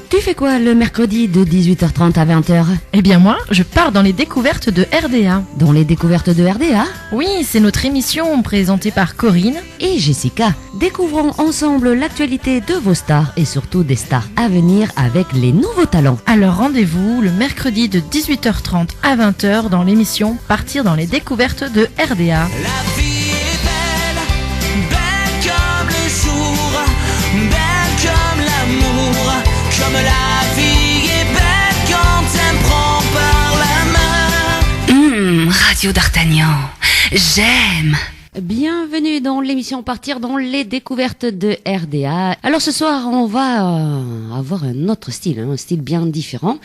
Tu fais quoi le mercredi de 18h30 à 20h? Eh bien moi, je pars dans les découvertes de RDA. Dans les découvertes de RDA? Oui, c'est notre émission présentée par Corinne et Jessica. Découvrons ensemble l'actualité de vos stars et surtout des stars à venir avec les nouveaux talents. Alors rendez-vous le mercredi de 18h30 à 20h dans l'émission Partir dans les découvertes de RDA. La vie est belle, belle comme le jour, belle comme l'amour, comme la vie est belle quand elle me prend par la main. Radio D'Artagnan, j'aime. Bienvenue dans l'émission Partir dans les découvertes de RDA. Alors ce soir, on va avoir un autre style, un style bien différent.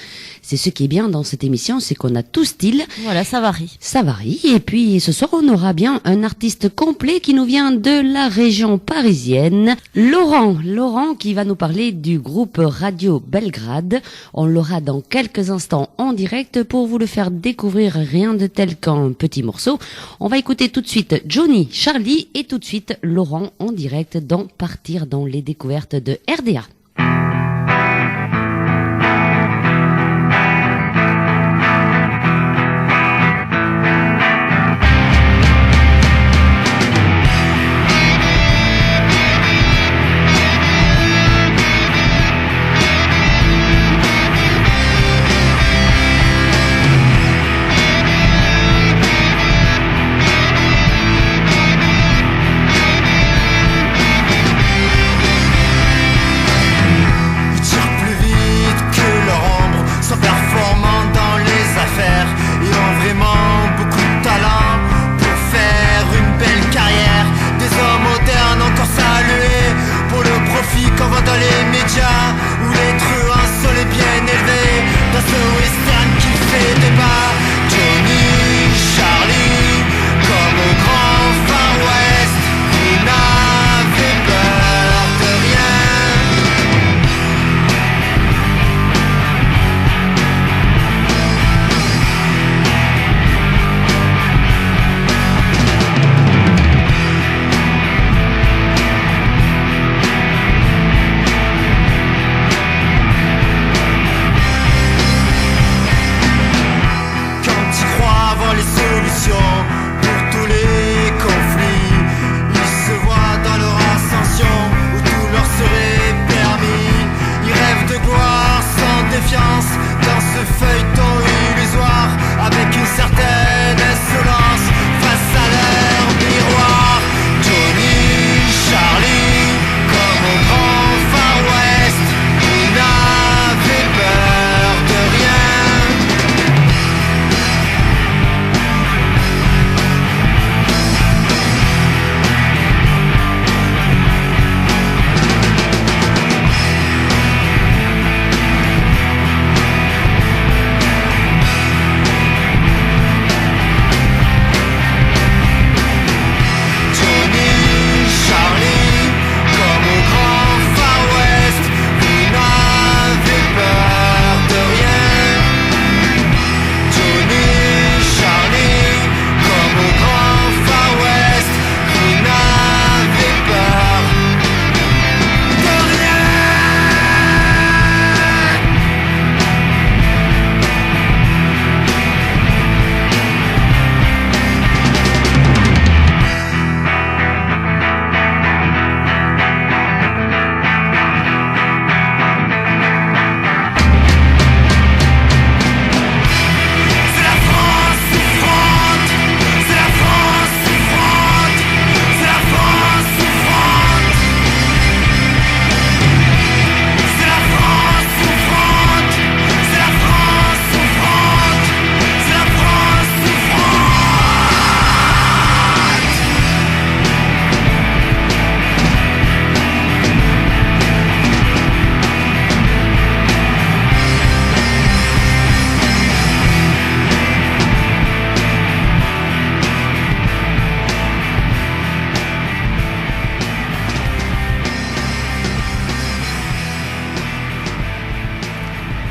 C'est ce qui est bien dans cette émission, c'est qu'on a tout style. Voilà, ça varie. Ça varie. Et puis ce soir, on aura bien un artiste complet qui nous vient de la région parisienne. Laurent qui va nous parler du groupe Radio Belgrade. On l'aura dans quelques instants en direct pour vous le faire découvrir, rien de tel qu'un petit morceau. On va écouter tout de suite Johnny, Charlie et tout de suite Laurent en direct dans Partir dans les découvertes de RDA.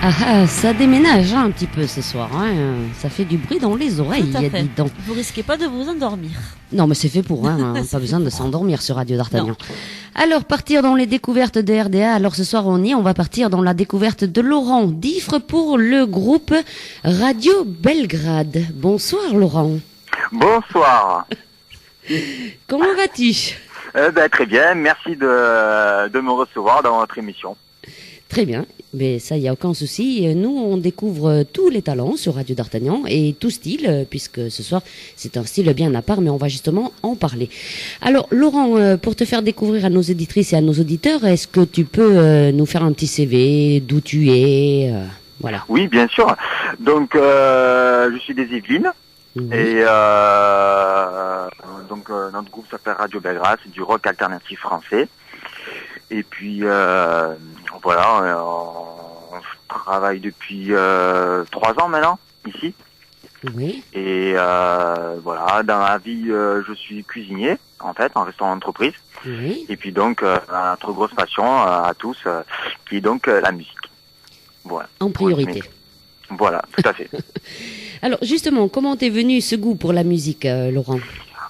Ça déménage un petit peu ce soir. Ça fait du bruit dans les oreilles, Tout à fait. dis donc. Vous risquez pas de vous endormir. Non, mais c'est fait pour, pas besoin de s'endormir sur Radio d'Artagnan. Alors, partir dans les découvertes de RDA. Alors, ce soir, on va partir dans la découverte de Laurent Diffre pour le groupe Radio Belgrade. Bonsoir, Laurent. Bonsoir. Comment vas-tu? Très bien, merci de me recevoir dans votre émission. Très bien, mais ça, il n'y a aucun souci. Nous, on découvre tous les talents sur Radio d'Artagnan et tout style, puisque ce soir, c'est un style bien à part, mais on va justement en parler. Alors, Laurent, pour te faire découvrir à nos éditrices et à nos auditeurs, est-ce que tu peux nous faire un petit CV, d'où tu es, voilà. Oui, bien sûr. Donc, je suis des Yvelines. Et donc notre groupe s'appelle Radio Belgrade, c'est du rock alternatif français. Et puis voilà, on travaille depuis 3 ans maintenant ici. Oui. Et voilà, dans la vie, je suis cuisinier en fait, en restaurant d'entreprise. Oui. Et puis donc notre grosse passion à tous, qui est donc la musique. Voilà. En priorité. Voilà, tout à fait. Alors justement, comment t'es venu ce goût pour la musique, Laurent?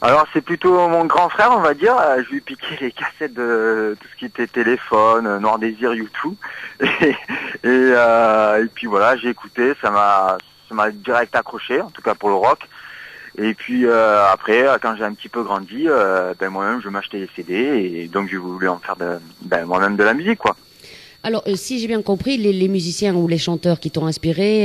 Alors c'est plutôt mon grand frère, on va dire. Je lui ai piqué les cassettes de tout ce qui était téléphone, Noir Désir, YouTube. Et puis voilà, j'ai écouté, ça m'a direct accroché, en tout cas pour le rock. Et puis après, quand j'ai un petit peu grandi, moi-même je m'achetais des CD et donc j'ai voulu en faire moi-même de la musique, quoi. Alors, si j'ai bien compris, les musiciens ou les chanteurs qui t'ont inspiré,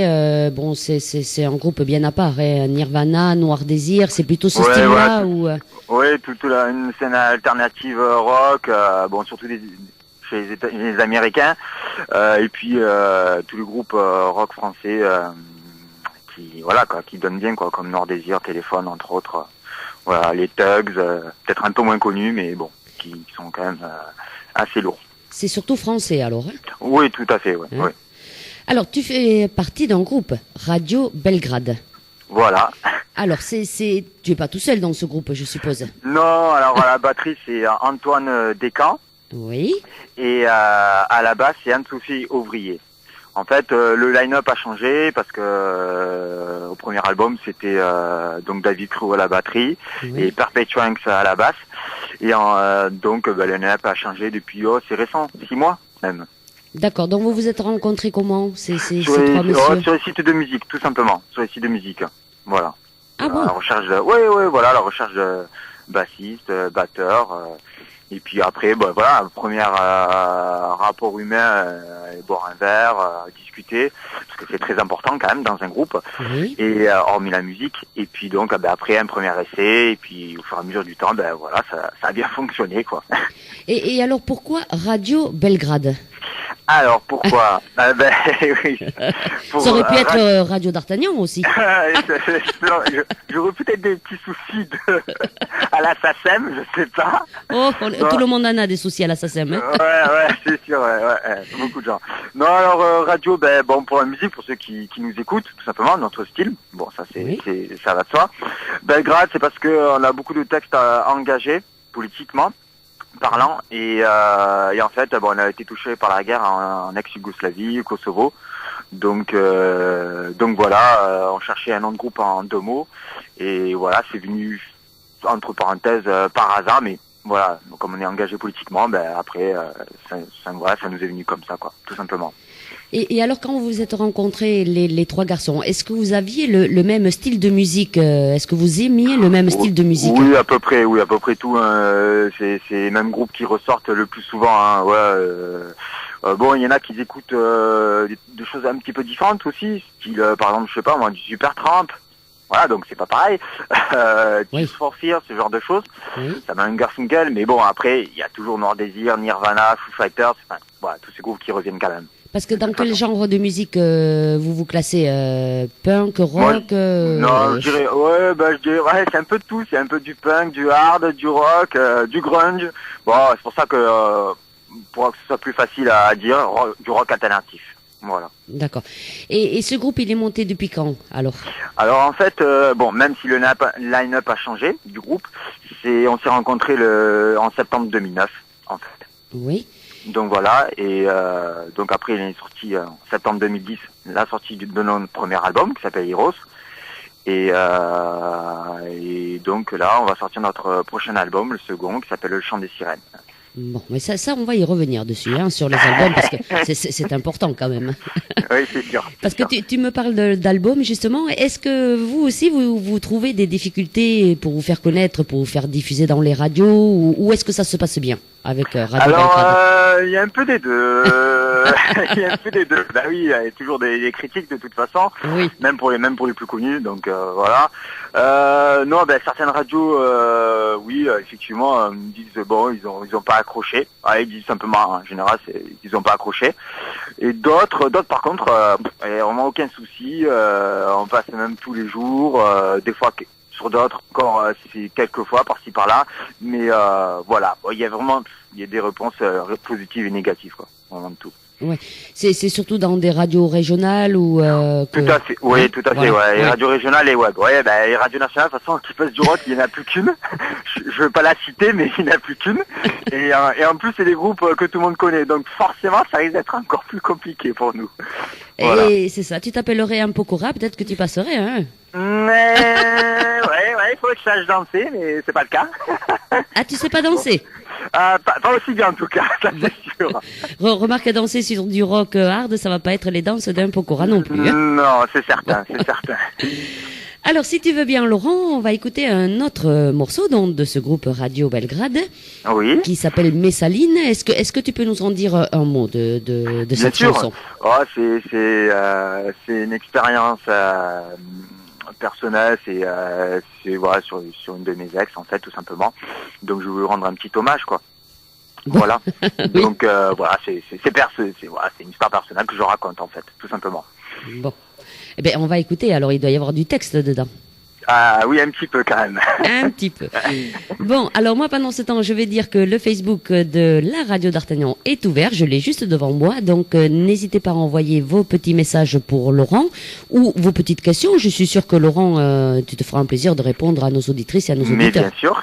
c'est un groupe bien à part, Nirvana, Noir Désir, c'est plutôt ce style-là ou Oui, une scène alternative rock, surtout chez les Américains, et puis tous les groupes rock français qui donnent bien, quoi, comme Noir Désir, Téléphone, entre autres. Voilà, les Tugs, peut-être un peu moins connus, mais bon, qui sont quand même assez lourds. C'est surtout français alors, hein? Oui, tout à fait, oui. Oui. Alors, tu fais partie d'un groupe, Radio Belgrade. Voilà. Alors, tu es pas tout seul dans ce groupe, je suppose? Non, alors à la batterie, c'est Antoine Descamps. Oui. Et à la basse, c'est Anne-Sophie Auvrier. En fait, le line-up a changé parce que au premier album, c'était donc David Crew à la batterie et Perpetuanx à la basse. Et donc le line-up a changé depuis, c'est récent, 6 mois même. D'accord, donc vous vous êtes rencontrés comment, ces trois messieurs? Sur les sites de musique, tout simplement, sur les sites de musique. Voilà. Ah bon? La recherche de, la recherche de bassiste, batteur. Et puis après, un premier rapport humain, boire un verre, discuter, parce que c'est très important quand même dans un groupe, et hormis la musique. Et puis donc après un premier essai, et puis au fur et à mesure du temps, ça a bien fonctionné, quoi. Et alors pourquoi Radio Belgrade? Alors pourquoi? Oui. Ça aurait pu être Radio d'Artagnan aussi. J'aurais peut-être des petits soucis à la SACEM, je sais pas. Oh, tout le monde en a des soucis à la SACEM. Hein. Ouais, c'est sûr, beaucoup de gens. Non, alors radio, pour la musique, pour ceux qui nous écoutent, tout simplement, notre style. Bon, ça ça va de soi. Belgrade, c'est parce que on a beaucoup de textes engagés politiquement parlant et en fait on a été touché par la guerre en ex-Yougoslavie, au Kosovo, donc voilà, on cherchait un nom de groupe en 2 mots et voilà, c'est venu entre parenthèses par hasard, mais voilà, comme on est engagé politiquement, après ça nous est venu comme ça, quoi, tout simplement. Et alors, quand vous vous êtes rencontrés, les 3 garçons, est-ce que vous aviez le même style de musique? Est-ce que vous aimiez le même style de musique? Oui, à peu près tout. C'est les mêmes groupes qui ressortent le plus souvent. Hein, il y en a qui écoutent des choses un petit peu différentes aussi, style, par exemple, je sais pas moi, du Supertramp. Voilà, donc c'est pas pareil. Tears for Fears, ce genre de choses. Ça m'a un Garfunkel, mais bon, après, il y a toujours Noir Désir, Nirvana, Foo Fighters, tous ces groupes qui reviennent quand même. Parce que dans quel genre de musique vous vous classez, punk, rock? Non, je dirais, c'est un peu de tout. C'est un peu du punk, du hard, du rock, du grunge. Bon, c'est pour ça que, pour que ce soit plus facile à dire, du rock alternatif. Voilà. D'accord. Et ce groupe, il est monté depuis quand, alors? Alors en fait, même si le line-up a changé du groupe, on s'est rencontrés en septembre 2009, en fait. Oui. Donc voilà, et donc après il est sorti en septembre 2010, la sortie de notre premier album qui s'appelle Heroes. Et donc là, on va sortir notre prochain album, le second, qui s'appelle Le Chant des Sirènes. Bon, mais ça, on va y revenir dessus, hein, sur les albums, parce que c'est important quand même. Oui, c'est sûr. Parce que tu me parles d'albums, justement. Est-ce que vous aussi, vous trouvez des difficultés pour vous faire connaître, pour vous faire diffuser dans les radios, ou est-ce que ça se passe bien avec Radio Alors, Belgrade? il y a un peu des deux. Il y a un peu des deux. Bah oui, il y a toujours des critiques de toute façon, Oui. même pour les plus connus. Donc voilà. Non, ben certaines radios, oui, effectivement, me disent bon, ils ont pas accroché. Ah, ils disent simplement, en général, ils ont pas accroché. Et d'autres par contre, il y a vraiment aucun souci. On passe même tous les jours, des fois. Sur d'autres, encore c'est quelques fois par-ci par-là, mais voilà, il y a des réponses positives et négatives, quoi, vraiment de tout. Ouais. C'est surtout dans des radios régionales ou Tout à fait, oui, Ouais, tout à fait, voilà, ouais. Les ouais. radios régionales et web. Ouais, les radios nationales, de toute façon, qui passent du rock, il n'y en a plus qu'une. Je veux pas la citer, mais il n'y en a plus qu'une. Et en plus, c'est des groupes que tout le monde connaît, donc forcément, ça risque d'être encore plus compliqué pour nous. Voilà. Et c'est ça, tu t'appellerais un Pokora, peut-être que tu passerais, hein. Mais ouais, il faut que je sache danser, mais c'est pas le cas. Ah, tu sais pas danser? Pas aussi bien en tout cas, ça c'est sûr. Remarque, danser sur du rock hard, ça va pas être les danses d'un Pokora non plus, hein. Non, c'est certain, c'est certain. Alors, si tu veux bien, Laurent, on va écouter un autre morceau donc, de ce groupe Radio Belgrade Oui. qui s'appelle Messaline. Est-ce que tu peux nous en dire un mot de Bien cette sûr. chanson? Oh, c'est une expérience personnelle, c'est voilà sur une de mes ex en fait tout simplement. Donc je veux rendre un petit hommage quoi. Voilà. Oui. Donc voilà, c'est une histoire personnelle que je raconte en fait, tout simplement. Bon. Eh bien, on va écouter, alors il doit y avoir du texte dedans. Ah oui, un petit peu quand même. Un petit peu. Bon, alors moi, pendant ce temps, je vais dire que le Facebook de la radio d'Artagnan est ouvert. Je l'ai juste devant moi. Donc, n'hésitez pas à envoyer vos petits messages pour Laurent ou vos petites questions. Je suis sûr que Laurent, tu te feras un plaisir de répondre à nos auditrices et à nos Mais auditeurs. bien sûr.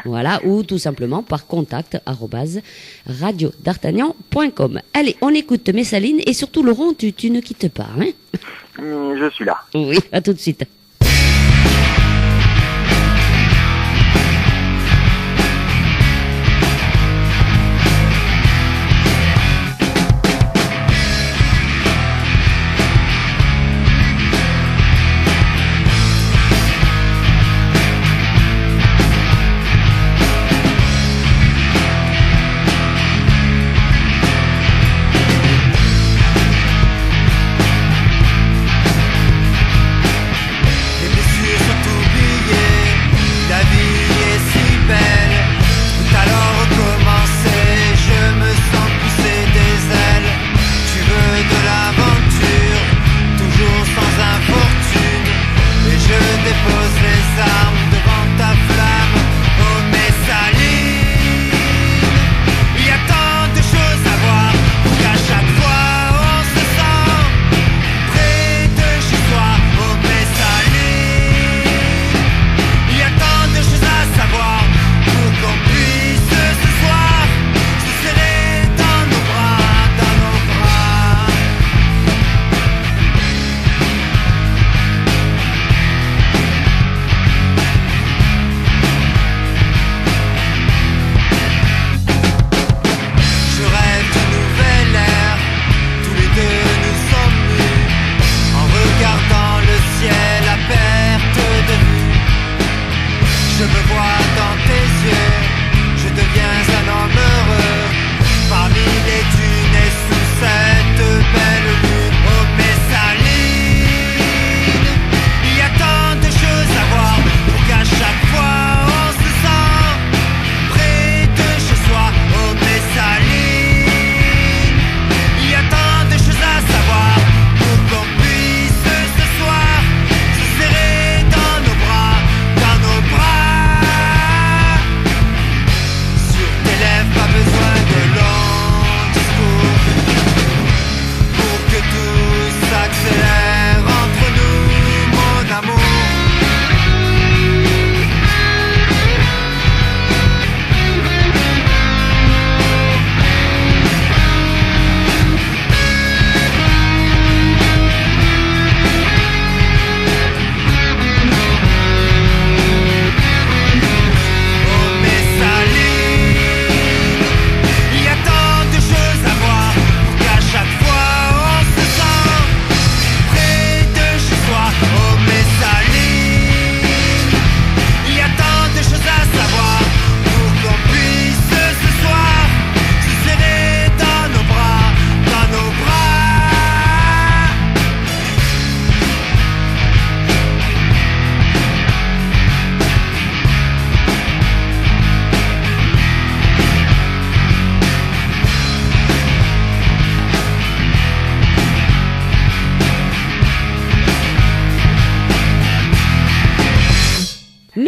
Voilà, ou tout simplement par contact@radiodartagnan.com. Allez, on écoute Messaline et surtout Laurent, tu ne quittes pas, hein? Je suis là. Oui, à tout de suite.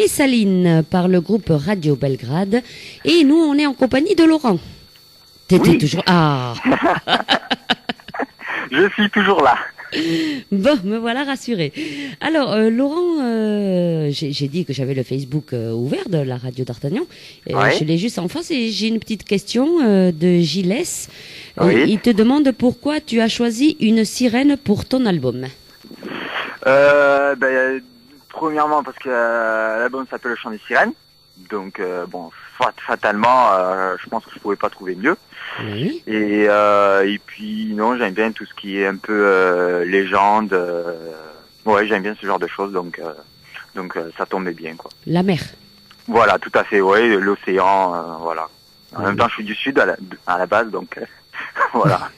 Messaline par le groupe Radio Belgrade. Et nous, on est en compagnie de Laurent. T'étais Oui. toujours... Ah. Je suis toujours là. Bon, me voilà rassuré. Alors, Laurent, j'ai dit que j'avais le Facebook ouvert de la radio d'Artagnan. Ouais. Je l'ai juste en face et j'ai une petite question de Gilles. Oui. Il te demande pourquoi tu as choisi une sirène pour ton album. Premièrement parce que l'album s'appelle Le Chant des Sirènes. Donc bon, fatalement, je pense que je pouvais pas trouver mieux. Oui. Et puis non, j'aime bien tout ce qui est un peu légende. Ouais, j'aime bien ce genre de choses, donc ça tombait bien, quoi. La mer. Voilà, tout à fait. Ouais, l'océan, voilà. En même temps, je suis du sud à la base, donc voilà.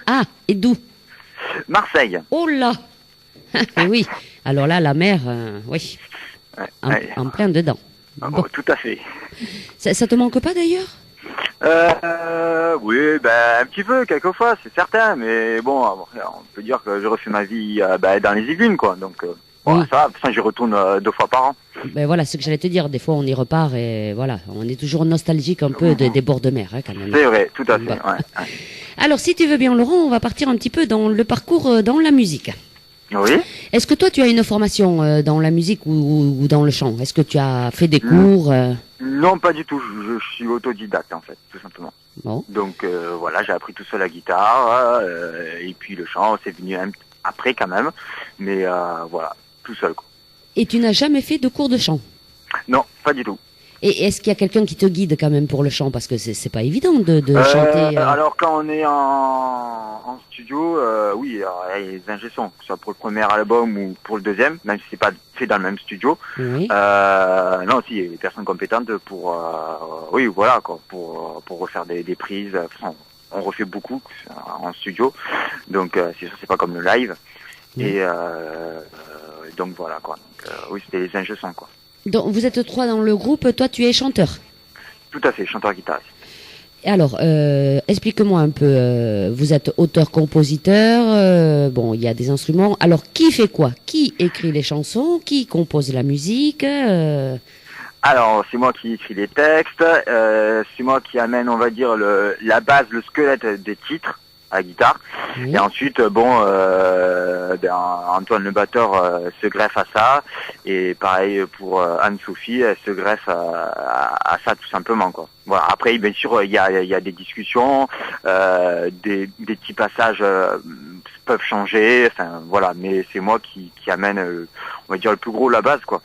Ah, et d'où? Marseille. Oh là. Et oui. Alors là, la mer, oui. Ouais, En, ouais. en plein dedans. Bon. Tout à fait. Ça te manque pas d'ailleurs? Oui, un petit peu, quelquefois, c'est certain, mais bon, on peut dire que je refais ma vie dans les Yvelines, quoi. Donc, Oui. ça va, de toute façon, j'y retourne 2 fois par an. Ben voilà, ce que j'allais te dire. Des fois, on y repart et voilà, on est toujours nostalgique un peu des bords de mer, quand même. C'est vrai, tout à fait. Bon. Ouais. Alors, si tu veux bien, Laurent, on va partir un petit peu dans le parcours dans la musique. Oui. Est-ce que toi, tu as une formation dans la musique ou dans le chant? Est-ce que tu as fait des cours Non, pas du tout. Je suis autodidacte, en fait, tout simplement. Bon. Donc, voilà, j'ai appris tout seul la guitare, et puis le chant, c'est venu après, quand même. Mais voilà, tout seul, quoi. Et tu n'as jamais fait de cours de chant? Non, pas du tout. Et est-ce qu'il y a quelqu'un qui te guide quand même pour le chant? Parce que c'est pas évident de chanter. Alors quand on est en studio, oui, alors, il y a les ingé-sons, que ce soit pour le premier album ou pour le deuxième, même si c'est pas fait dans le même studio. Oui. Non, si, il y a des personnes compétentes pour, oui, voilà, quoi, pour refaire des prises. Enfin, on refait beaucoup en studio, donc c'est sûr, c'est pas comme le live. Oui. Et donc voilà, quoi. Donc, oui, c'était les ingé-sons, quoi. Donc, vous êtes 3 dans le groupe. Toi, tu es chanteur. Tout à fait, chanteur-guitariste. Et alors, explique-moi un peu. Vous êtes auteur-compositeur. Bon, il y a des instruments. Alors, qui fait quoi? Qui écrit les chansons? Qui compose la musique? Alors, c'est moi qui écris les textes, c'est moi qui amène, on va dire, la base, le squelette des titres à la guitare. Oui. Et ensuite, Antoine le batteur se greffe à ça. Et pareil pour Anne-Sophie, elle se greffe à ça tout simplement, quoi. Voilà. Après, bien sûr, il y a des discussions, des petits passages peuvent changer. Enfin, voilà. Mais c'est moi qui amène, on va dire, le plus gros, la base, quoi.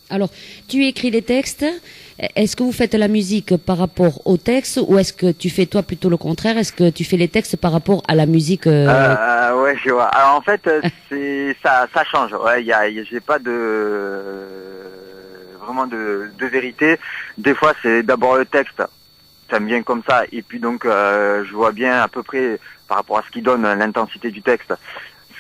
Alors, tu écris les textes. Est-ce que vous faites la musique par rapport au texte ou est-ce que tu fais toi plutôt le contraire? Est-ce que tu fais les textes par rapport à la musique Ouais, je vois. Alors en fait, c'est ça change. Ouais, j'ai pas vraiment de vérité. Des fois, c'est d'abord le texte. Ça me vient comme ça, et puis donc je vois bien à peu près par rapport à ce qui donne l'intensité du texte,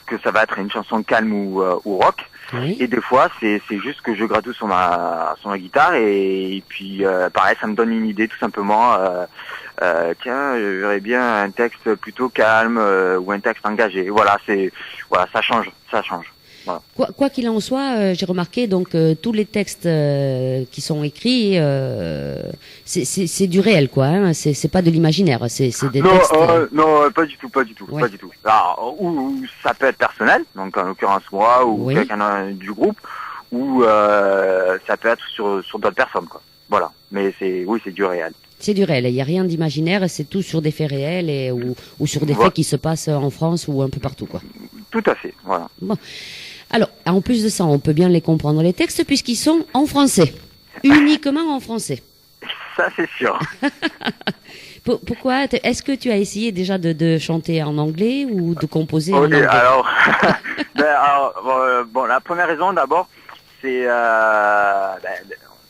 que ça va être une chanson calme ou rock. Oui. Et des fois, c'est juste que je gratouille sur ma guitare et puis pareil, ça me donne une idée tout simplement. Tiens, je verrais bien un texte plutôt calme ou un texte engagé. Voilà, ça change. Voilà. Quoi qu'il en soit, j'ai remarqué donc tous les textes qui sont écrits, c'est du réel, quoi. Hein, c'est pas de l'imaginaire. C'est des textes. Non, pas du tout, Ouais. pas du tout. Alors, ou ça peut être personnel, donc en l'occurrence moi ou Oui. quelqu'un du groupe, ou ça peut être sur d'autres personnes, quoi. Voilà. Mais c'est du réel. C'est du réel. Il y a rien d'imaginaire. C'est tout sur des faits réels ou sur des Voilà. faits qui se passent en France ou un peu partout, quoi. Tout à fait. Voilà. Bon. Alors, en plus de ça, on peut bien les comprendre les textes puisqu'ils sont en français, uniquement en français. Ça c'est sûr. Pourquoi? Est-ce que tu as essayé déjà de chanter en anglais ou de composer en Ok, anglais? alors, bon, la première raison d'abord, c'est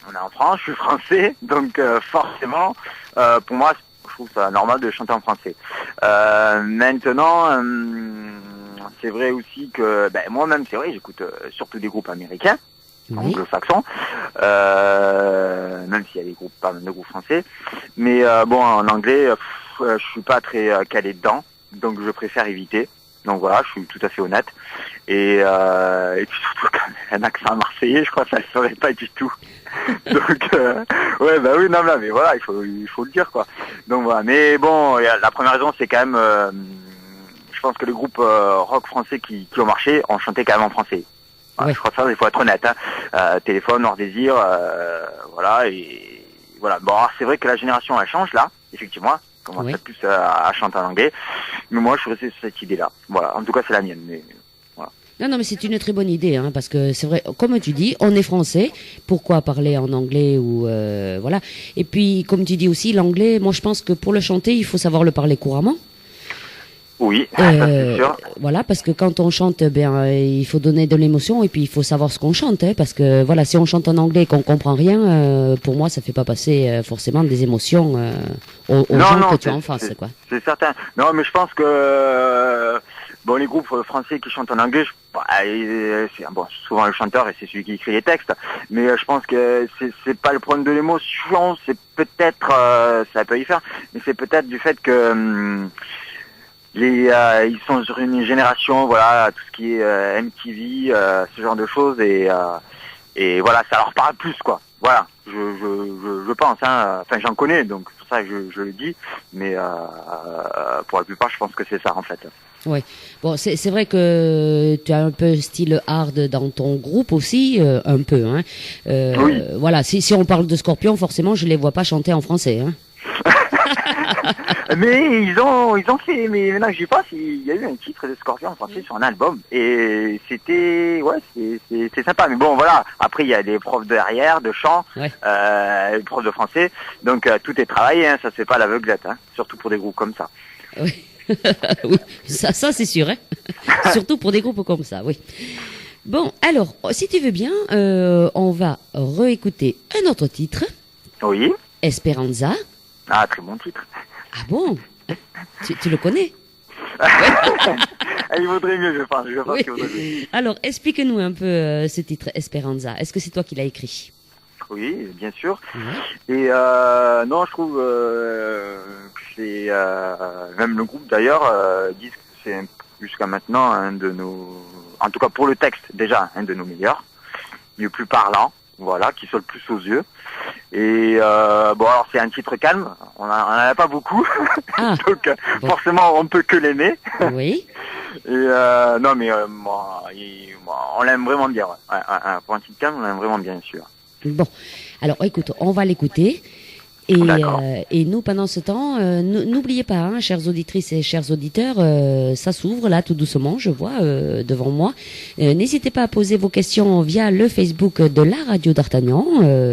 on est en France, je suis français, donc forcément, pour moi, je trouve ça normal de chanter en français. Maintenant, c'est vrai aussi que moi-même, c'est vrai, j'écoute surtout des groupes américains, Oui. anglo-saxons, même s'il y a pas mal de groupes français. Mais bon, en anglais, je suis pas très calé dedans, donc je préfère éviter. Donc voilà, je suis tout à fait honnête. Et puis surtout, quand un accent marseillais, je crois que ça ne le ferait pas du tout. Donc, ouais, bah oui, non, mais voilà, il faut le dire, quoi. Donc voilà, mais bon, la première raison, c'est quand même, je pense que les groupes rock français qui ont marché ont chanté quand même en français. Voilà, je crois que ça, il faut être honnête. Téléphone, Noir Désir, voilà, et voilà. Bon, alors, c'est vrai que la génération, elle change, là, effectivement. Commence à plus à chanter en anglais. Mais moi, je suis resté sur cette idée-là. Voilà, en tout cas, c'est la mienne, mais... Non, mais c'est une très bonne idée, hein, parce que c'est vrai, comme tu dis, on est français, pourquoi parler en anglais ou voilà. Et puis, comme tu dis aussi, l'anglais, moi je pense que pour le chanter, il faut savoir le parler couramment. Oui, c'est sûr. Voilà, parce que quand on chante, il faut donner de l'émotion et puis il faut savoir ce qu'on chante, hein, parce que voilà, si on chante en anglais et qu'on comprend rien, pour moi, ça fait pas passer forcément des émotions aux gens que tu as en face, quoi. C'est certain. Non, mais je pense que bon, les groupes français qui chantent en anglais, souvent le chanteur et c'est celui qui écrit les textes, mais je pense que c'est pas le problème de l'émotion, c'est peut-être, ça peut y faire, mais c'est peut-être du fait que ils sont sur une génération, voilà, tout ce qui est MTV, ce genre de choses, et voilà, ça leur parle plus, quoi. Voilà, je pense, hein, enfin j'en connais, donc c'est pour ça que je le dis, mais pour la plupart, je pense que c'est ça, en fait. Oui, bon, c'est vrai que tu as un peu style hard dans ton groupe aussi, un peu, hein. Oui. Voilà, si on parle de Scorpions, forcément, je les vois pas chanter en français, hein. Mais ils ont fait, mais maintenant que j'y pense, il y a eu un titre de Scorpions en français sur un album, et c'était, ouais, c'est sympa, mais bon, voilà, après il y a des profs derrière, de chant, des profs de français, donc tout est travaillé, hein, ça se fait pas à l'aveuglette, hein, surtout pour des groupes comme ça. Oui. Oui, ça c'est sûr, hein. Surtout pour des groupes comme ça, oui. Bon, alors, si tu veux bien, on va réécouter un autre titre. Oui. Esperanza. Ah, très bon titre. Ah bon? Tu le connais? Il vaudrait mieux, je pense oui. qu'il vaudrait mieux. Alors, explique-nous un peu ce titre Esperanza. Est-ce que c'est toi qui l'as écrit? Oui, bien sûr. Ouais. Et non, je trouve que c'est même le groupe d'ailleurs disent que c'est jusqu'à maintenant un de nos, en tout cas pour le texte déjà un de nos meilleurs, le plus parlant, voilà, qui saute le plus aux yeux. Et bon, alors c'est un titre calme, on en a pas beaucoup, donc bon, forcément on peut que l'aimer. Oui. Et non mais on l'aime vraiment bien. Ouais. Pour un titre calme, on l'aime vraiment bien sûr. Bon, alors écoute, on va l'écouter. Et nous, pendant ce temps, n'oubliez pas, hein, chères auditrices et chers auditeurs, ça s'ouvre là tout doucement, je vois devant moi. N'hésitez pas à poser vos questions via le Facebook de la radio d'Artagnan.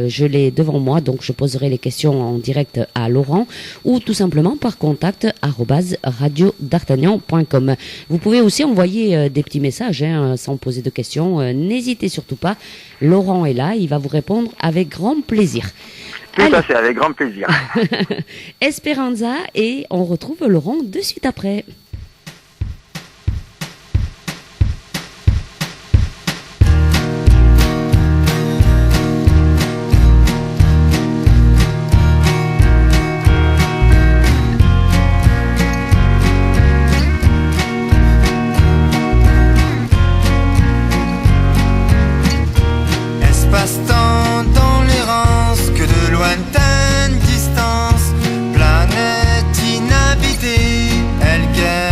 Je l'ai devant moi, donc je poserai les questions en direct à Laurent ou tout simplement par contact @radiodartagnan.com. Vous pouvez aussi envoyer des petits messages hein, sans poser de questions. N'hésitez surtout pas. Laurent est là, il va vous répondre avec grand plaisir. Tout à fait, avec grand plaisir. Esperanza, et on retrouve Laurent de suite après. Espace-temps dans l'errance, que de lointaines distances, planète inhabitée, elle guette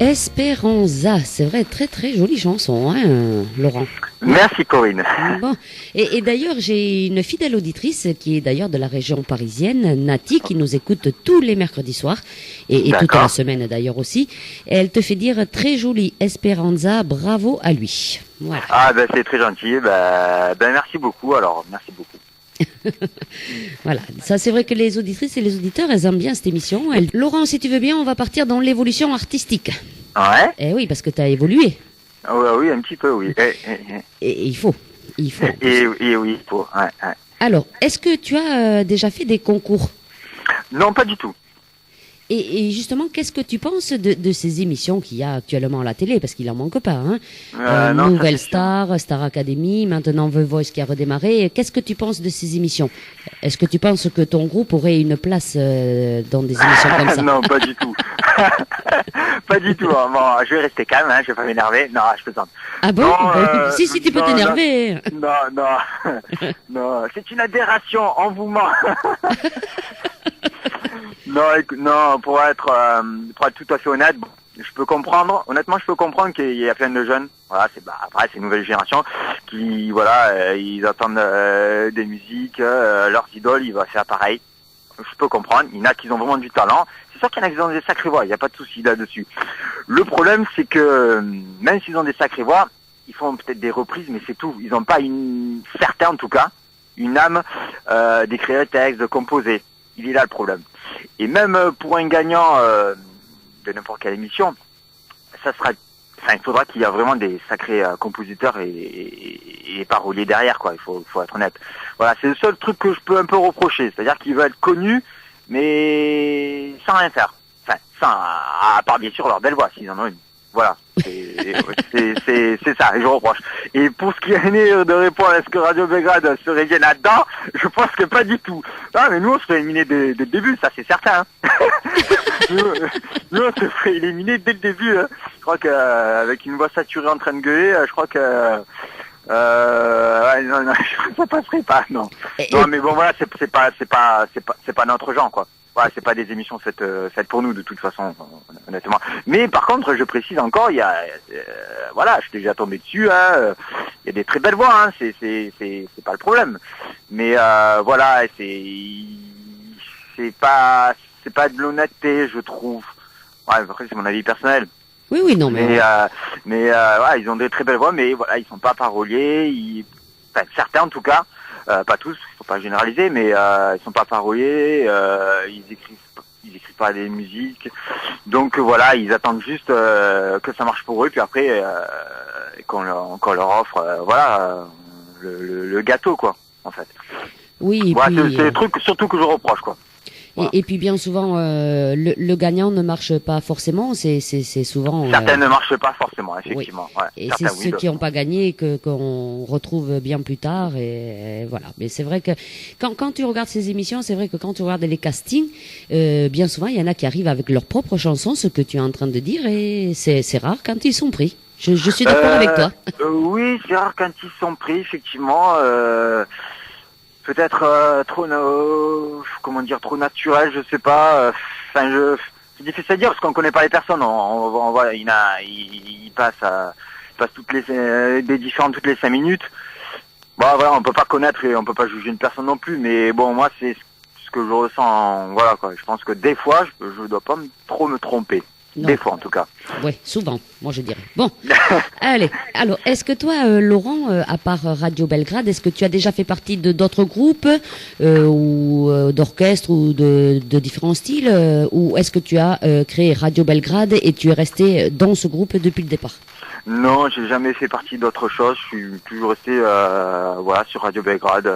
Esperanza, c'est vrai, très très jolie chanson, hein, Laurent. Merci Corinne. Bon, et d'ailleurs, j'ai une fidèle auditrice qui est d'ailleurs de la région parisienne, Nati, qui nous écoute tous les mercredis soirs et toute D'accord. la semaine d'ailleurs aussi. Et elle te fait dire très jolie Esperanza, bravo à lui. Voilà. Ah ben c'est très gentil, ben merci beaucoup, alors merci beaucoup. Voilà, ça c'est vrai que les auditrices et les auditeurs, elles aiment bien cette émission. Laurent, si tu veux bien, on va partir dans l'évolution artistique. Ouais. Eh oui, parce que tu as évolué. Ouais, oui, un petit peu, oui. Et il faut. Et oui, il faut. Ouais. Alors, est-ce que tu as déjà fait des concours? Non, pas du tout. Et justement, qu'est-ce que tu penses de ces émissions qu'il y a actuellement à la télé? Parce qu'il en manque pas, hein. Non, Nouvelle ça, c'est Star, Star Academy, maintenant The Voice qui a redémarré. Qu'est-ce que tu penses de ces émissions? Est-ce que tu penses que ton groupe aurait une place dans des émissions comme ça? Non, pas du tout. Pas du tout. Hein. Bon, je vais rester calme, hein, je vais pas m'énerver. Non, je plaisante. Ah bon? Non, Si, tu peux non, t'énerver. Non, c'est une aberration, on vous ment. Non, pour être tout à fait honnête, bon, je peux comprendre. Honnêtement, je peux comprendre qu'il y a plein de jeunes. Voilà, après c'est une nouvelle génération qui, ils attendent des musiques, leurs idoles, ils vont faire pareil. Je peux comprendre. Il y en a qui ont vraiment du talent. C'est sûr qu'il y en a qui ont des sacrées voix. Il n'y a pas de souci là-dessus. Le problème, c'est que même s'ils ont des sacrées voix, ils font peut-être des reprises, mais c'est tout. Ils n'ont pas certains en tout cas, une âme d'écrire des textes, de composer. Il est là le problème. Et même pour un gagnant de n'importe quelle émission, il faudra qu'il y ait vraiment des sacrés compositeurs et paroliers derrière, quoi. Il faut être honnête. Voilà, c'est le seul truc que je peux un peu reprocher, c'est-à-dire qu'il veut être connu, mais sans rien faire. Enfin, à part bien sûr leur belle voix, s'ils en ont une. Voilà, c'est ça, et je reproche. Et pour ce qui est de répondre à ce que Radio Belgrade serait bien là-dedans, je pense que pas du tout. Ah, mais nous on se fait éliminer dès le début, ça c'est certain. Hein. nous on se fait éliminer dès le début. Hein. Je crois qu'avec une voix saturée en train de gueuler, je crois que non, je crois que ça passerait pas, non. Non, mais bon voilà, c'est pas notre genre, quoi. Voilà, c'est pas des émissions faites pour nous de toute façon, honnêtement. Mais par contre, je précise encore, il y a, voilà, je suis déjà tombé dessus. Hein, il y a des très belles voix, hein, c'est pas le problème. Mais voilà, c'est pas de l'honnêteté, je trouve. Ouais, après c'est mon avis personnel. Oui, non, mais ouais, ils ont des très belles voix, mais voilà, ils sont pas paroliers. Enfin, certains en tout cas. Pas tous, faut pas généraliser, mais ils sont pas paroliers, ils écrivent pas des musiques, donc voilà, ils attendent juste que ça marche pour eux, puis après qu'on leur offre, le gâteau, quoi, en fait. Oui. Et voilà, puis, c'est le truc surtout que je reproche, quoi. Voilà. Et puis bien souvent, le gagnant ne marche pas forcément. C'est souvent. Certaines ne marchent pas forcément, effectivement. Oui. Ouais, et c'est ceux qui n'ont pas gagné qu'on retrouve bien plus tard. Et voilà. Mais c'est vrai que quand tu regardes ces émissions, c'est vrai que quand tu regardes les castings, bien souvent il y en a qui arrivent avec leurs propres chansons, ce que tu es en train de dire, et c'est rare quand ils sont pris. Je suis d'accord avec toi. Oui, c'est rare quand ils sont pris, effectivement. Peut-être trop naturel, je sais pas. Enfin, c'est difficile à dire parce qu'on connaît pas les personnes. On voit, il passe toutes les différentes toutes les 5 minutes. Bon, voilà, on peut pas connaître et on peut pas juger une personne non plus. Mais bon, moi, c'est ce que je ressens. Voilà, quoi. Je pense que des fois, je dois pas trop me tromper. Non. Des fois, en tout cas. Oui, souvent, moi je dirais. Bon, allez. Alors, est-ce que toi, Laurent, à part Radio Belgrade, est-ce que tu as déjà fait partie de d'autres groupes ou d'orchestres ou de différents styles ou est-ce que tu as créé Radio Belgrade et tu es resté dans ce groupe depuis le départ? Non, j'ai jamais fait partie d'autre chose. Je suis toujours resté sur Radio Belgrade.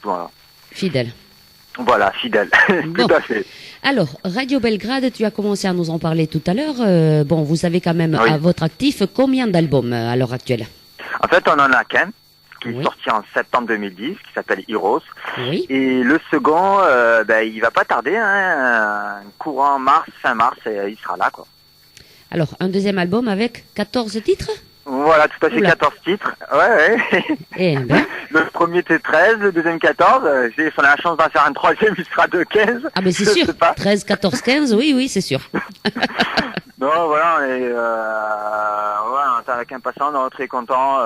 Voilà. Fidèle. Voilà, fidèle. Bon. Tout à fait. Alors, Radio Belgrade, tu as commencé à nous en parler tout à l'heure. Bon, vous avez quand même à votre actif combien d'albums à l'heure actuelle? En fait, on en a qu'un qui est sorti en septembre 2010, qui s'appelle Heroes. Oui. Et le second, il va pas tarder, hein, courant fin mars, il sera là, quoi. Alors, un deuxième album avec 14 titres? Voilà, tout à fait. Oula. 14 titres. Ouais. Eh ben. Le premier était 13, le deuxième 14. Si on a la chance d'en faire un troisième, il sera de 15. Ah ben c'est sûr. 13, 14, 15, oui, c'est sûr. Non, voilà, on est avec impatience, on est très content.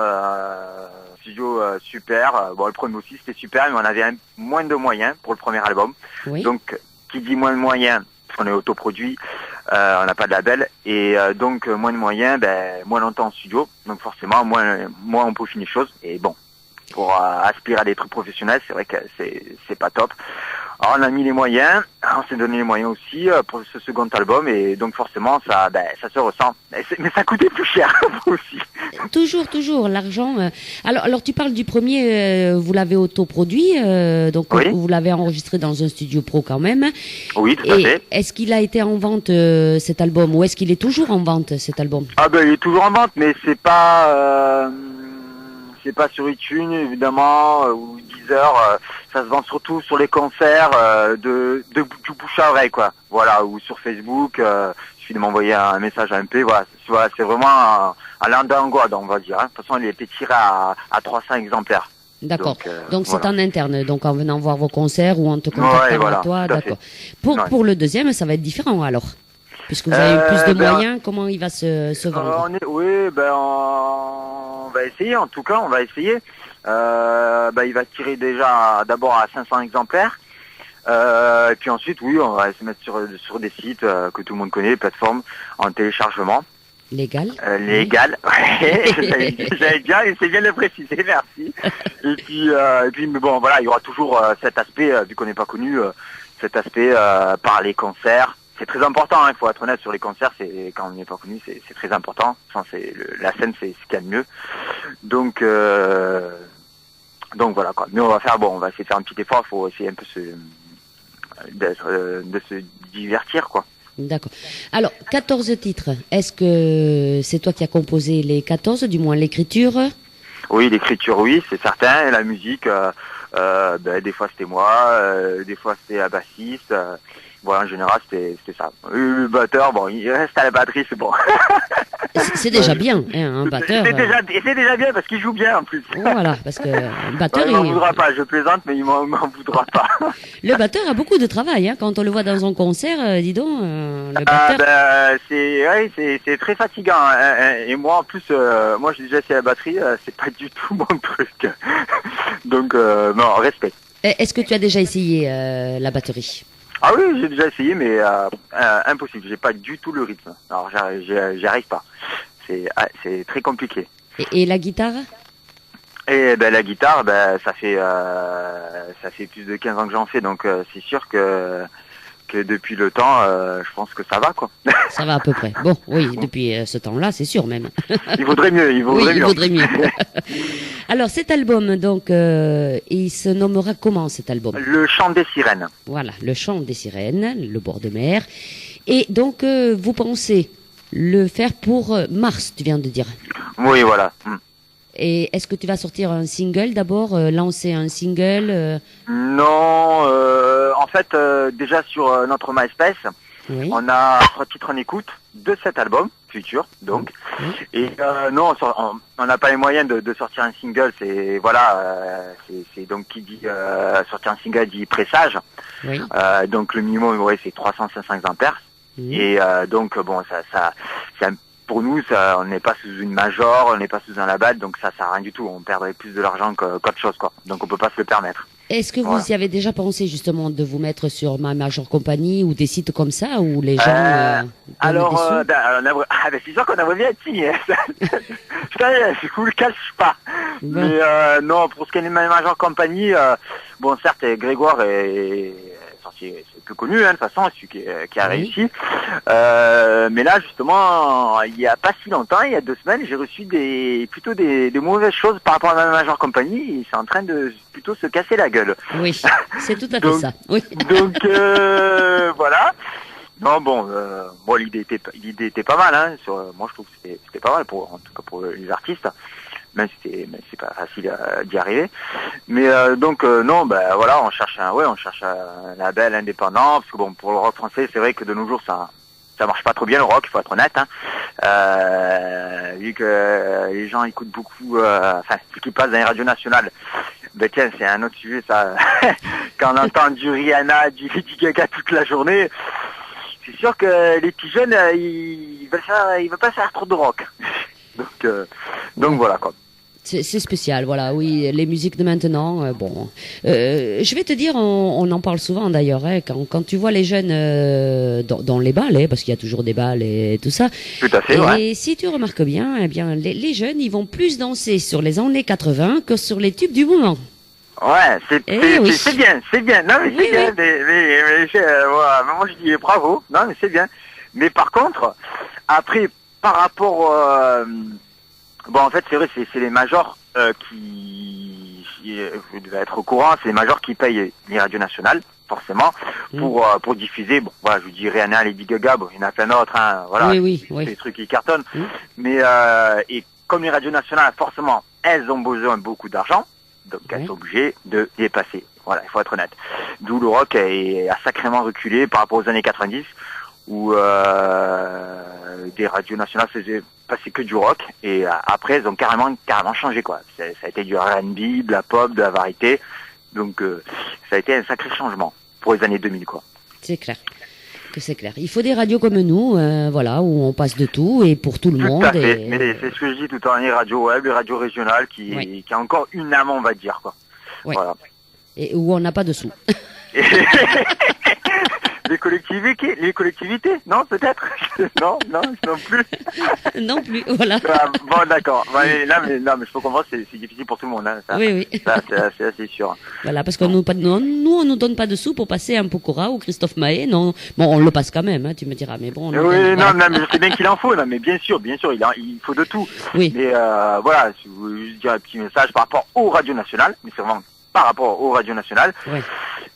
Studio super. Bon, le premier aussi c'était super, mais on avait moins de moyens pour le premier album. Oui. Donc, qui dit moins de moyens, parce qu'on est autoproduit, on n'a pas de label, et donc moins de moyens, moins longtemps en studio. Donc forcément, moins on peaufine les choses. Et bon, pour aspirer à des trucs professionnels, c'est vrai que c'est pas top. Alors on a mis les moyens, on s'est donné les moyens aussi pour ce second album, et donc forcément ça se ressent. Mais ça coûtait plus cher aussi. Toujours, l'argent. Alors tu parles du premier, vous l'avez autoproduit, donc Oui. vous l'avez enregistré dans un studio pro quand même. Oui, tout à Et fait. est-ce qu'il a été en vente cet album, ou est-ce qu'il est toujours en vente cet album? Ah il est toujours en vente, mais c'est pas sur iTunes évidemment ou Deezer. Ça se vend surtout sur les concerts du bouche à oreille, quoi. Voilà, ou sur Facebook. Il suffit de m'envoyer un message à MP. Voilà, c'est vraiment à l'underground, on va dire. Hein. De toute façon, il est tiré à 300 exemplaires. D'accord. Donc c'est voilà. en interne, donc en venant voir vos concerts ou en te contactant Ouais, voilà, à toi, tout à fait. d'accord. Ouais. Pour le deuxième, ça va être différent alors, puisque vous avez eu plus de moyens. Comment il va se vendre? On va essayer. En tout cas, on va essayer. Il va tirer déjà d'abord à 500 exemplaires. Et puis ensuite, oui, on va se mettre sur des sites que tout le monde connaît, les plateformes en téléchargement. Légal. Légal, ouais, j'avais bien, c'est bien de le préciser, merci. Et puis, mais bon, voilà, il y aura toujours cet aspect, vu qu'on n'est pas connu, cet aspect par les concerts. C'est très important, il faut être honnête sur les concerts, quand on n'est pas connu, c'est très important. Enfin, la scène, c'est ce qu'il y a de mieux. Donc voilà quoi. Mais on va essayer de faire un petit effort, il faut essayer un peu de se divertir quoi. D'accord. Alors, 14 titres. Est-ce que c'est toi qui as composé les 14, du moins l'écriture? Oui, l'écriture, oui, c'est certain. Et la musique, des fois c'était moi, des fois c'était la bassiste. Voilà, en général, c'était ça. Le batteur, bon, il reste à la batterie, c'est bon. C'est déjà bien, hein, un batteur. C'est déjà bien parce qu'il joue bien en plus. Voilà, parce que le batteur, il m'en voudra pas, je plaisante, mais il m'en voudra pas. Le batteur a beaucoup de travail, hein, quand on le voit dans un concert, dis donc, le batteur. C'est très fatigant. Hein, et moi, en plus, moi j'ai déjà essayé la batterie, c'est pas du tout mon truc. Donc, non, respect. Est-ce que tu as déjà essayé la batterie? Ah oui, j'ai déjà essayé, mais impossible. J'ai pas du tout le rythme. Alors, j'y arrive pas. C'est très compliqué. Et la guitare? Et la guitare, ça fait plus de 15 ans que j'en fais, donc c'est sûr que depuis le temps, je pense que ça va quoi. Ça va à peu près. Bon, oui, depuis ce temps-là, c'est sûr même. Il vaudrait mieux. Il vaudrait mieux. Alors cet album, donc, il se nommera comment cet album? Le chant des sirènes. Voilà, le chant des sirènes, le bord de mer. Et donc, vous pensez le faire pour mars, tu viens de dire? Oui, voilà. Et est-ce que tu vas sortir un single d'abord, lancer un single Non, en fait, déjà sur notre MySpace, oui. On a 3 titres en écoute de cet album futur, donc. Oui. Et non, on n'a pas les moyens de sortir un single. C'est c'est donc qui dit sortir un single dit pressage. Oui. Donc le minimum, ouais, c'est 300-500 exemplaires. Et donc bon, ça pour nous, on n'est pas sous une major, on n'est pas sous un label, donc ça sert à rien du tout. On perdrait plus de l'argent qu'autre chose, quoi. Donc on peut pas se le permettre. Est-ce que vous y avez déjà pensé justement de vous mettre sur ma major compagnie ou des sites comme ça où les gens alors, c'est sûr qu'on aimerait bien être signé. Je vous le cache pas. Bon. Mais non, pour ce qui est de ma major compagnie, bon certes Grégoire est sorti, c'est plus connu hein, de toute façon, celui qui a réussi. Mais là justement, il y a pas si longtemps, il y a 2 semaines, j'ai reçu plutôt des mauvaises choses par rapport à ma major compagnie. Et c'est en train de plutôt se casser la gueule. Oui, c'est tout à fait ça. Oui. Donc voilà. Non bon, l'idée était pas mal. Hein, moi je trouve que c'était pas mal en tout cas pour les artistes. Même si c'est pas facile d'y arriver. Mais donc non, voilà, on cherche un label indépendant parce que bon, pour le rock français, c'est vrai que de nos jours ça marche pas trop bien le rock, il faut être honnête. Hein. Vu que les gens écoutent beaucoup, ce qui passe dans les radios nationales. Tiens, c'est un autre sujet ça. Quand on entend du Rihanna, du Lady Gaga toute la journée, c'est sûr que les petits jeunes, ils veulent pas faire trop de rock. Donc voilà quoi. C'est spécial, voilà, oui, les musiques de maintenant, bon. Je vais te dire, on en parle souvent d'ailleurs, hein, quand tu vois les jeunes dans les bals, parce qu'il y a toujours des bals et tout ça. Tout à fait, et ouais. si tu remarques bien, eh bien, les jeunes, ils vont plus danser sur les années 80 que sur les tubes du moment. Ouais, c'est bien. Non mais c'est Oui, bien. oui. Voilà, moi je dis bravo. Non mais c'est bien. Mais par contre, après, par rapport, bon en fait c'est vrai, c'est les majors vous devez être au courant, c'est les majors qui payent les radios nationales forcément pour diffuser. Bon voilà, je vous dis Rihanna, Lady Gaga, bon il y en a plein d'autres, hein, voilà. Oui. C'est des trucs qui cartonnent. Mais et comme les radios nationales forcément elles ont besoin de beaucoup d'argent. Donc elles sont obligées de les passer. Voilà, il faut être honnête. D'où le rock a sacrément reculé par rapport aux années 90 où des radios nationales faisaient passer que du rock et après elles ont carrément changé quoi. Ça a été du R&B, de la pop, de la variété. Donc ça a été un sacré changement pour les années 2000 quoi. C'est clair. C'est clair. Il faut des radios comme nous, voilà, où on passe de tout et pour tout le monde. Tout à fait. Mais c'est ce que je dis tout le temps, les radios web, les radios régionales qui a encore une âme, on va dire quoi. Ouais. Voilà. Et où on n'a pas de sous. Les collectivités, non peut-être, non plus. Non plus, voilà. Bon d'accord. Non mais je peux comprendre, c'est difficile pour tout le monde. Hein, ça. Oui. Ça, c'est assez sûr. Voilà, parce qu'on nous on nous donne pas de sous pour passer un Pokora ou Christophe Maé, non. Bon, on le passe quand même, hein, tu me diras, mais bon. Oui, non, mais je sais bien qu'il en faut, non, mais bien sûr, il faut de tout. Oui. Mais voilà, si vous voulez dire un petit message par rapport aux radios nationales, mais c'est vraiment par rapport aux radios nationales. Ouais.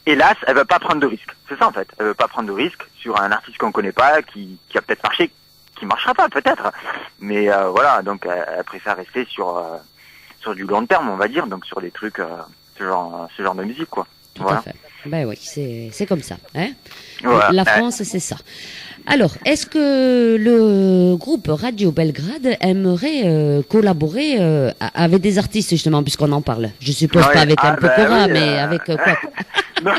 Hélas, elle veut pas prendre de risques. C'est ça en fait. Elle veut pas prendre de risques sur un artiste qu'on connaît pas, qui a peut-être marché, qui marchera pas peut-être. Mais voilà, donc elle préfère rester sur du long terme, on va dire, donc sur des trucs, ce genre de musique quoi. Tout Voilà. à fait. Ben oui, c'est comme ça. Hein. Voilà. La France, c'est ça. Alors, est-ce que le groupe Radio Belgrade aimerait collaborer avec des artistes, justement, puisqu'on en parle? Je suppose pas avec un Pokora, mais avec quoi? Non.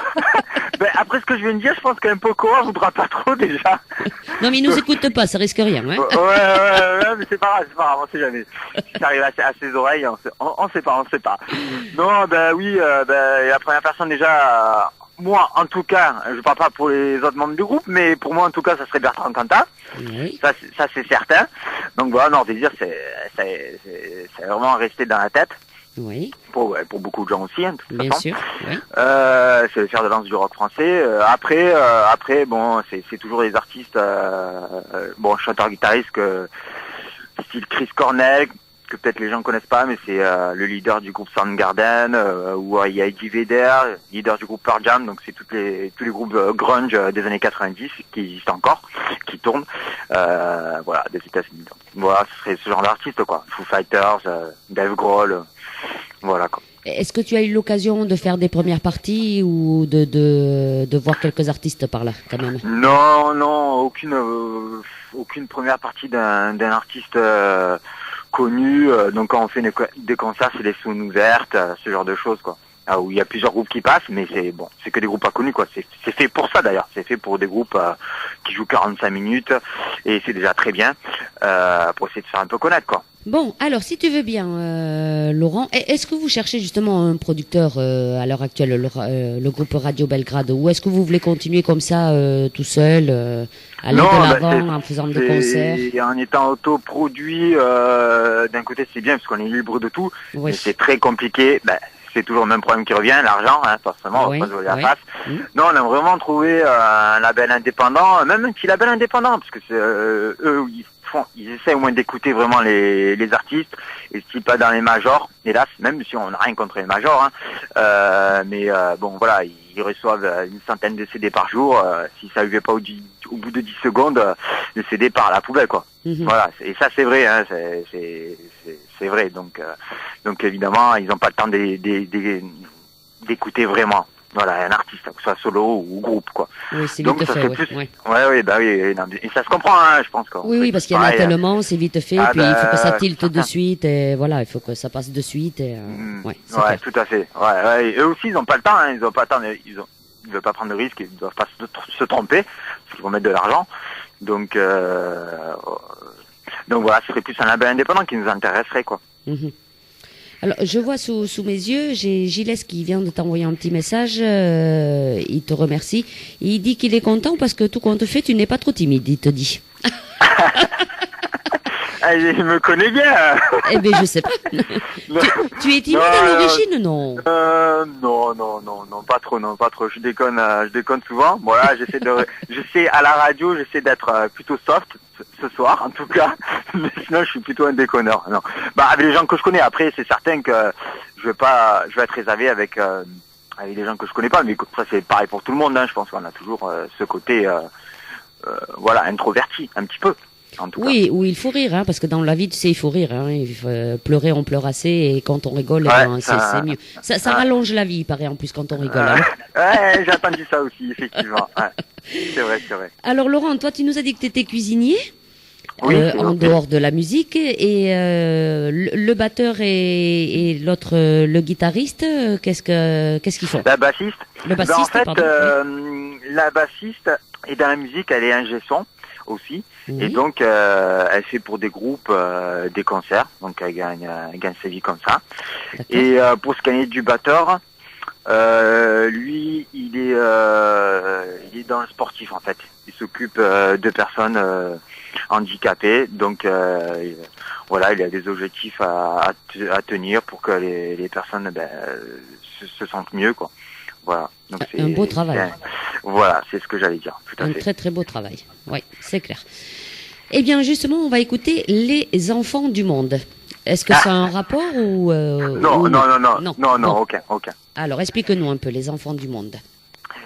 Ben, après ce que je viens de dire, je pense qu'un Pokora voudra pas trop déjà. Non, mais ils nous écoutent pas, ça risque rien. Hein. Ouais, mais c'est pas grave, on sait jamais. Si ça arrive à ses oreilles, on sait pas. Non, ben oui, la première personne déjà, moi en tout cas, je parle pas pour les autres membres du groupe, mais pour moi en tout cas, ça serait Bertrand Cantat. Oui. Ça c'est certain. Donc voilà, Nord-Désir, c'est vraiment resté dans la tête. Oui. Pour beaucoup de gens aussi, hein, de toute Bien façon. sûr. Oui. C'est le fer de lance du rock français. Après, bon, c'est toujours des artistes, bon, chanteurs-guitaristes style Chris Cornell, que peut-être les gens connaissent pas, mais c'est le leader du groupe Soundgarden, ou il y a Eddie Vedder, leader du groupe Pearl Jam, donc c'est tous les groupes grunge des années 90 qui existent encore, qui tournent, voilà, des États-Unis. Donc, voilà, ce serait ce genre d'artistes quoi. Foo Fighters, Dave Grohl, voilà quoi. Est-ce que tu as eu l'occasion de faire des premières parties ou de voir quelques artistes par là, quand même? Non, aucune première partie d'un artiste connu. Donc quand on fait des concerts, c'est des scènes ouvertes, ce genre de choses quoi. Où il y a plusieurs groupes qui passent, mais c'est que des groupes pas connus quoi. C'est fait pour ça d'ailleurs. C'est fait pour des groupes qui jouent 45 minutes et c'est déjà très bien pour essayer de faire un peu connaître quoi. Bon, alors si tu veux bien, Laurent, est-ce que vous cherchez justement un producteur à l'heure actuelle, le groupe Radio Belgrade, ou est-ce que vous voulez continuer comme ça tout seul, aller de l'avant en faisant des concerts? En étant autoproduit, d'un côté c'est bien parce qu'on est libre de tout, Oui. mais c'est très compliqué. C'est toujours le même problème qui revient, l'argent, hein, forcément, on va pas se voiler la face. Non, on a vraiment trouvé un label indépendant, même un petit label indépendant, parce que c'est eux, ils essaient au moins d'écouter vraiment les artistes, et si pas dans les majors, hélas, même si on n'a rien contre les majors, hein, mais bon, voilà, ils reçoivent une centaine de CD par jour, si ça lui va pas au bout de 10 secondes, le CD part à la poubelle, quoi. Voilà, et ça c'est vrai, hein, c'est vrai, donc évidemment, ils n'ont pas le temps d'écouter vraiment. Voilà, un artiste, que ce soit solo ou groupe, quoi. Oui, c'est donc vite ça fait, serait oui. plus. Oui. Oui, non, et ça se comprend, hein, je pense. Oui, parce qu'il y en a tellement, c'est vite fait, puis il faut que ça tilte certain. de suite, et voilà, il faut que ça passe de suite, et ouais, c'est Ouais, clair. tout à fait. Ouais, et eux aussi, ils n'ont pas le temps, hein, ils ont pas le temps. ils veulent pas prendre de risques, ils doivent pas se tromper, parce qu'ils vont mettre de l'argent. Donc voilà, ce serait plus un label indépendant qui nous intéresserait, quoi. Alors, je vois sous mes yeux, j'ai Gilles qui vient de t'envoyer un petit message. Il te remercie. Il dit qu'il est content parce que tout compte fait, tu n'es pas trop timide, il te dit. Ah, il me connaît bien. Eh bien, je sais pas. Tu es timide à l'origine, non? Non, pas trop. Je déconne souvent. Voilà, j'essaie à la radio, j'essaie d'être plutôt soft ce soir, en tout cas. Mais sinon, je suis plutôt un déconneur. Non. Bah, avec les gens que je connais, après, c'est certain que je vais être réservé avec les gens que je connais pas. Mais ça, c'est pareil pour tout le monde. Hein. Je pense qu'on a toujours ce côté, introverti, un petit peu. Oui, il faut rire, hein, parce que dans la vie, tu sais, il faut rire. Hein, il faut, pleurer, on pleure assez, et quand on rigole, c'est mieux. Ça rallonge la vie, il paraît, en plus, quand on rigole. Ouais, j'ai entendu ça aussi, effectivement. C'est vrai. Alors, Laurent, toi, tu nous as dit que tu étais cuisinier, en dehors de la musique, et le batteur et l'autre, le guitariste, qu'est-ce qu'ils font? La bassiste. Le bassiste, en fait, pardon. la bassiste est dans la musique, elle est ingé son aussi. Oui. Et donc, elle fait pour des groupes des concerts, donc elle gagne sa vie comme ça. D'accord. Et pour ce qui est du batteur, lui, il est dans le sportif en fait. Il s'occupe de personnes handicapées, donc voilà, il a des objectifs à tenir pour que les personnes se sentent mieux, quoi. Voilà. Donc Un beau travail. Voilà, c'est ce que j'allais dire. Tout à fait. Très très beau travail. Oui, c'est clair. Eh bien, justement, on va écouter Les Enfants du Monde. Est-ce que ça a un rapport ou Non, aucun. Alors, explique-nous un peu Les Enfants du Monde.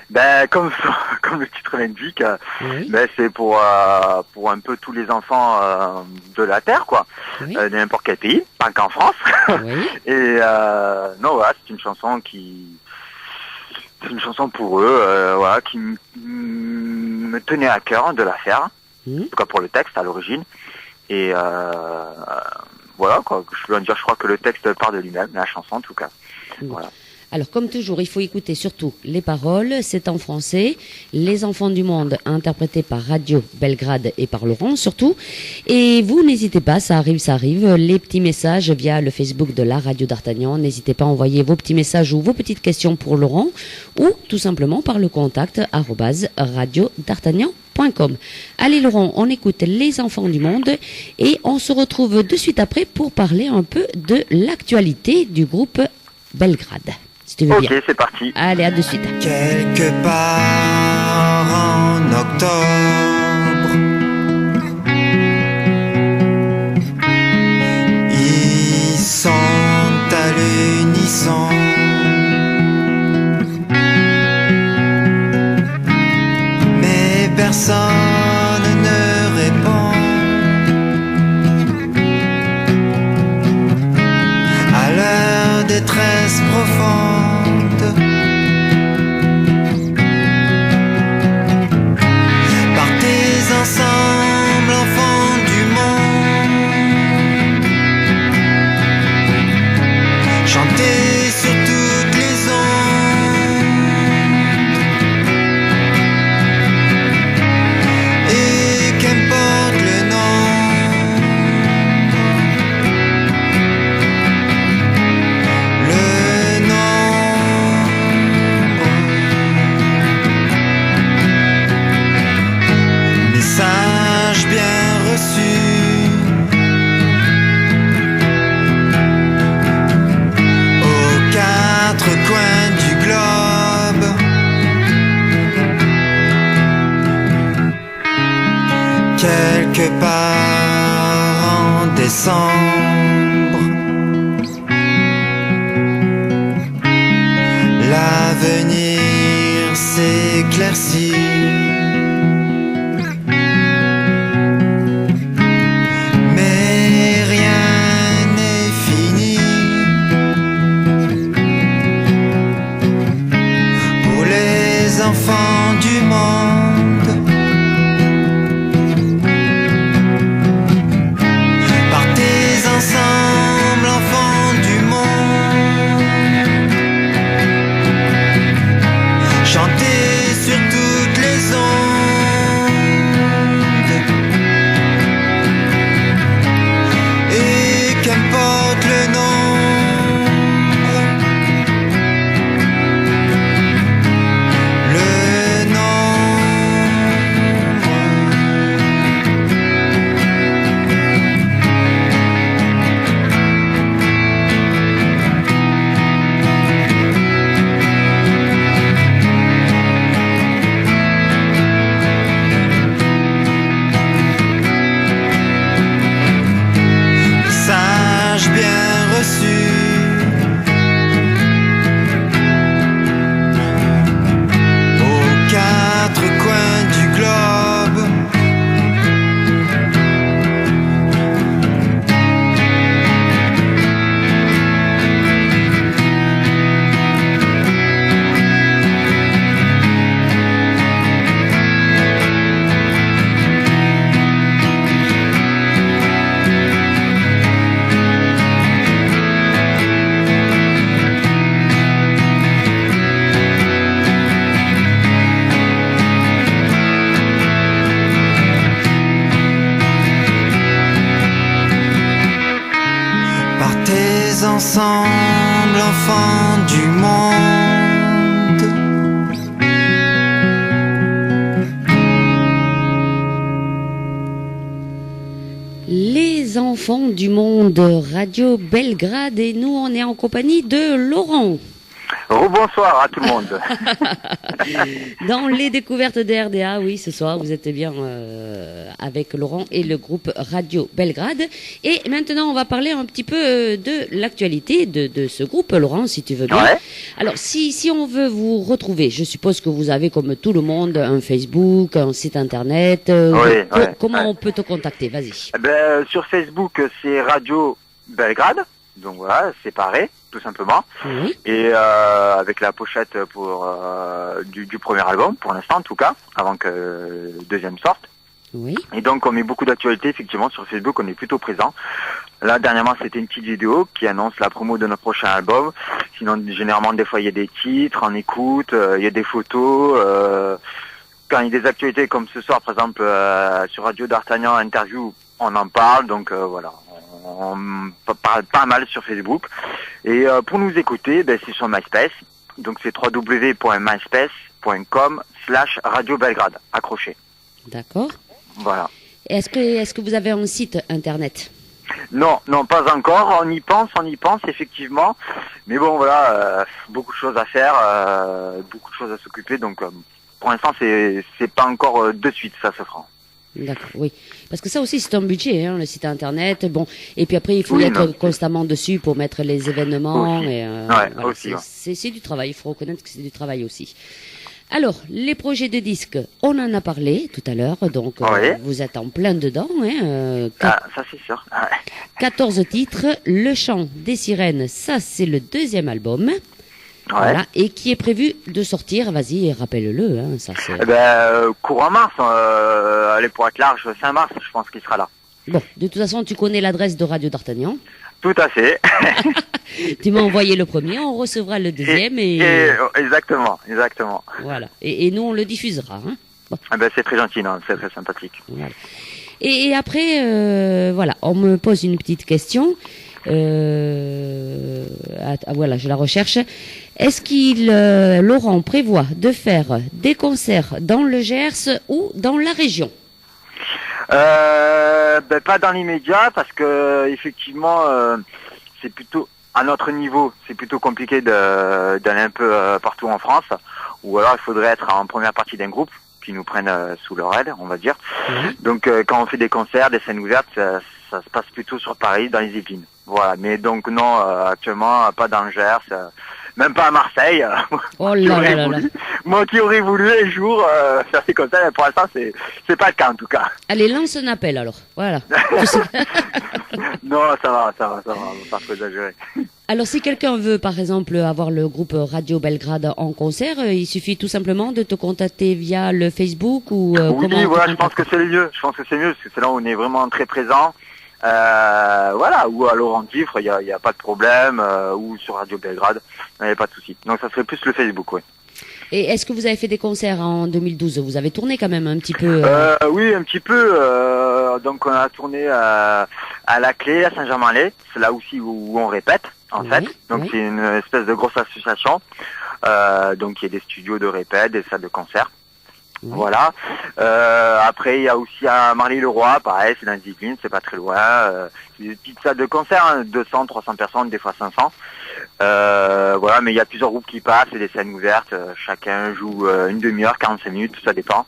Ben, comme le titre l'indique, c'est pour un peu tous les enfants de la Terre, quoi, de n'importe quel pays, pas qu'en France. Oui. Et voilà, c'est une chanson pour eux, qui me tenait à cœur de la faire, en tout cas pour le texte à l'origine. Et voilà, quoi, je peux en dire, je crois que le texte part de lui-même, la chanson en tout cas. Voilà. Alors, comme toujours, il faut écouter surtout les paroles. C'est en français. Les Enfants du Monde, interprétés par Radio Belgrade et par Laurent, surtout. Et vous, n'hésitez pas, ça arrive. Les petits messages via le Facebook de la Radio d'Artagnan. N'hésitez pas à envoyer vos petits messages ou vos petites questions pour Laurent, ou tout simplement par le contact @radiodartagnan.com. Allez, Laurent, on écoute Les Enfants du Monde et on se retrouve de suite après pour parler un peu de l'actualité du groupe Belgrade. Si tu veux bien. Ok, c'est parti. Allez, à de suite. Quelque part en octobre, ils sont à l'unisson. Mais personne ne répond à leur détresse profonde. Partez ensemble, enfants du monde, chantez sur toutes les ondes, et qu'importe le message bien reçu aux quatre coins du globe. Quelque part en décembre, l'avenir s'éclaircit. Enfants du monde, partez ensemble, enfants du monde, chantez message bien reçu. Aux quatre coins du globe, partez ensemble, enfants du monde. Les enfants du monde, Radio Belgrade, et nous on est en compagnie de Laurent. Rebonsoir à tout le monde. Dans les découvertes de RDA, oui, ce soir, vous êtes bien avec Laurent et le groupe Radio Belgrade. Et maintenant, on va parler un petit peu de l'actualité de ce groupe, Laurent, si tu veux bien. Ouais. Alors, si on veut vous retrouver, je suppose que vous avez, comme tout le monde, un Facebook, un site Internet. Oui, comment on peut te contacter? Vas-y. Eh ben, sur Facebook, c'est Radio Belgrade. Donc voilà, séparé, tout simplement. Oui. Et avec la pochette pour du premier album, pour l'instant en tout cas, avant que le deuxième sorte. Oui. Et donc on met beaucoup d'actualités, effectivement, sur Facebook, on est plutôt présent. Là, dernièrement, c'était une petite vidéo qui annonce la promo de notre prochain album. Sinon, généralement, des fois, il y a des titres, on écoute, il y a des photos. Quand il y a des actualités comme ce soir, par exemple, sur Radio D'Artagnan, interview, on en parle, donc voilà. On parle pas mal sur Facebook. Et pour nous écouter, ben, c'est sur MySpace. Donc c'est www.myspace.com/Radio Belgrade. Accroché. D'accord. Voilà. Est-ce que vous avez un site Internet? Non, pas encore. On y pense effectivement. Mais bon, voilà, beaucoup de choses à faire, beaucoup de choses à s'occuper. Donc pour l'instant, c'est pas encore de suite, ça se fera. D'accord, oui. Parce que ça aussi, c'est un budget, hein, le site Internet. Bon, et puis après, il faut être constamment dessus pour mettre les événements. Aussi. Et, Voilà, aussi, c'est du travail. Il faut reconnaître que c'est du travail aussi. Alors, les projets de disques, on en a parlé tout à l'heure. Donc, vous êtes en plein dedans. Hein, ça, c'est sûr. 14 titres. Le chant des sirènes, ça, c'est le deuxième album. Voilà, et qui est prévu de sortir, vas-y, rappelle-le, hein, ça c'est... Courant mars, allez, pour être large, fin mars, je pense qu'il sera là. Bon, de toute façon, tu connais l'adresse de Radio D'Artagnan. Tout à fait. Tu m'as envoyé le premier, on recevra le deuxième et... Exactement. Voilà, et nous on le diffusera. Hein. Bon. C'est très gentil, non, c'est très sympathique. Voilà. Et après, voilà, on me pose une petite question. Voilà, je la recherche. Est-ce qu'il, Laurent, prévoit de faire des concerts dans le Gers ou dans la région? Pas dans l'immédiat parce que effectivement, c'est plutôt à notre niveau, c'est plutôt compliqué d'aller un peu partout en France. Ou alors il faudrait être en première partie d'un groupe qui nous prenne sous leur aile, on va dire. Donc quand on fait des concerts, des scènes ouvertes, ça se passe plutôt sur Paris, dans les Yvelines. Voilà, mais donc non, actuellement, pas dans le Gers, même pas à Marseille. Oh là là. Moi qui aurais voulu un jour faire des concerts, mais pour l'instant, c'est pas le cas en tout cas. Allez, lance un appel alors, voilà. Non, ça va, on va pas trop exagérer. Alors si quelqu'un veut par exemple avoir le groupe Radio Belgrade en concert, il suffit tout simplement de te contacter via le Facebook ou oui, voilà, je pense que c'est le mieux. Je pense que c'est mieux parce que c'est là où on est vraiment très présent. Voilà, ou à Laurent Diffre, il y a pas de problème, ou sur Radio Belgrade, il n'y a pas de souci. Donc ça serait plus le Facebook, oui. Et est-ce que vous avez fait des concerts en 2012? Vous avez tourné quand même un petit peu Oui, un petit peu. Donc on a tourné à la Clé, à Saint-Germain-en-Laye. C'est là aussi où on répète, en fait. Donc c'est une espèce de grosse association. Donc il y a des studios de répète, des salles de concert. Voilà. Après, il y a aussi à Marly-le-Roi, pareil, c'est dans les Yvelines, c'est pas très loin. C'est des petites salles de concert, hein, 200, 300 personnes, des fois 500. Voilà, mais il y a plusieurs groupes qui passent, et des scènes ouvertes. Chacun joue une demi-heure, 45 minutes, ça dépend.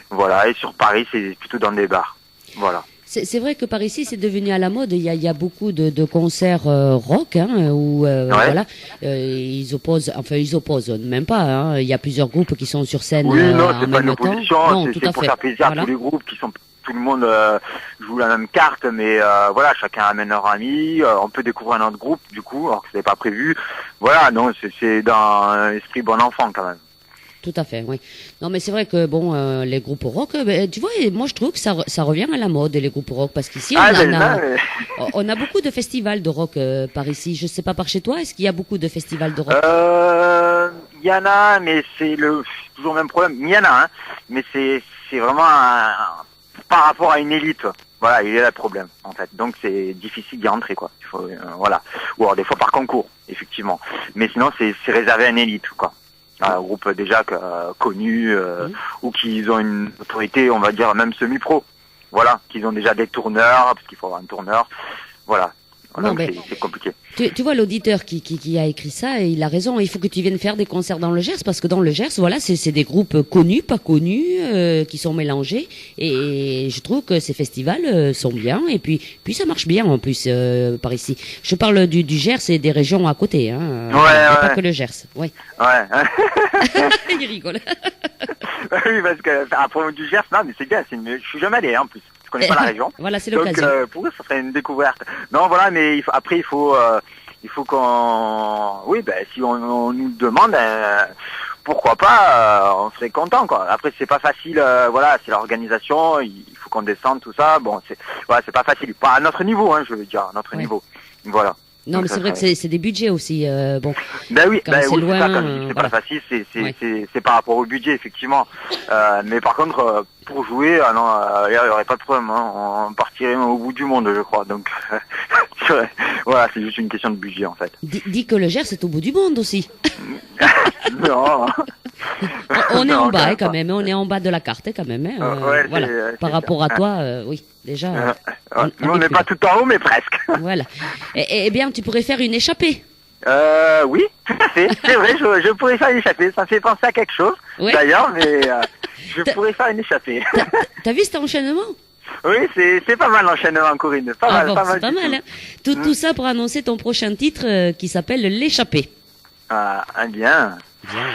Voilà, et sur Paris, c'est plutôt dans des bars. Voilà. C'est vrai que par ici, c'est devenu à la mode. Il y a beaucoup de concerts rock, hein, où voilà, ils opposent même pas. Hein. Il y a plusieurs groupes qui sont sur scène Oui, non, en c'est pas même une temps. opposition, Non, tout c'est à pour fait. faire plaisir Voilà. à tous les groupes qui sont... Tout le monde joue la même carte, mais voilà, chacun amène leur ami. On peut découvrir un autre groupe, du coup, alors que c'était pas prévu. Voilà, non, c'est dans un esprit bon enfant quand même. Tout à fait, oui. Non, mais c'est vrai que bon, les groupes rock, tu vois, moi je trouve que ça revient à la mode, les groupes rock, parce qu'ici on a beaucoup de festivals de rock par ici. Je sais pas par chez toi, est-ce qu'il y a beaucoup de festivals de rock? Il y en a, mais c'est toujours le même problème. Il y en a, hein, mais c'est vraiment par rapport à une élite. Voilà, il y a le problème en fait. Donc c'est difficile d'y entrer, quoi. Il faut, voilà. Ou alors des fois par concours, effectivement. Mais sinon c'est réservé à une élite, quoi. Un groupe déjà connu ou qu'ils ont une autorité, on va dire même semi-pro. Voilà, qu'ils ont déjà des tourneurs, parce qu'il faut avoir un tourneur. Voilà. Non, Donc mais c'est compliqué. tu vois, l'auditeur qui a écrit ça, il a raison. Il faut que tu viennes faire des concerts dans le Gers, parce que dans le Gers, voilà, c'est des groupes connus, pas connus, qui sont mélangés. Et je trouve que ces festivals sont bien. Et puis ça marche bien en plus par ici. Je parle du Gers et des régions à côté, hein. Pas que le Gers. Ouais. Ouais. Il rigole. Oui, parce que à propos du Gers, non, mais c'est bien. Je suis jamais allé, hein, en plus. Je connais pas la région. Voilà, c'est Donc l'occasion. pour eux, ça serait une découverte. Non, voilà, mais après il faut qu'on, oui, ben si on nous demande, pourquoi pas, on serait content, quoi. Après c'est pas facile, voilà, c'est l'organisation, il faut qu'on descende tout ça. Bon, c'est pas facile, pas à notre niveau, hein, je veux dire, à notre niveau. Voilà. Non, mais c'est vrai que c'est des budgets aussi. Bon. Ben oui, quand ben c'est oui, loin, c'est ça, comme je dis, c'est voilà. pas facile, c'est par rapport au budget, effectivement. Mais par contre, pour jouer, non, il y aurait pas de problème, hein. On partirait au bout du monde, je crois. Donc, voilà, c'est juste une question de budget, en fait. Dis que le Gers, c'est au bout du monde aussi. Non. On est Non, en bas, quand quand même. On est en bas de la carte, quand même. Ouais, voilà. Par rapport à toi, oui, déjà. Nous, on n'est pas tout en haut, mais presque. Voilà. Eh bien, tu pourrais faire une échappée. Oui, tout à fait. C'est vrai, je pourrais faire une échappée. Ça me fait penser à quelque chose, Ouais. d'ailleurs, mais je pourrais faire une échappée. T'as vu cet enchaînement? Oui, c'est pas mal l'enchaînement, Corinne. Pas mal, bon, pas mal. c'est pas du mal. tout. Hein. Tout ça pour annoncer ton prochain titre qui s'appelle L'échappée. Ah, bien. Bien.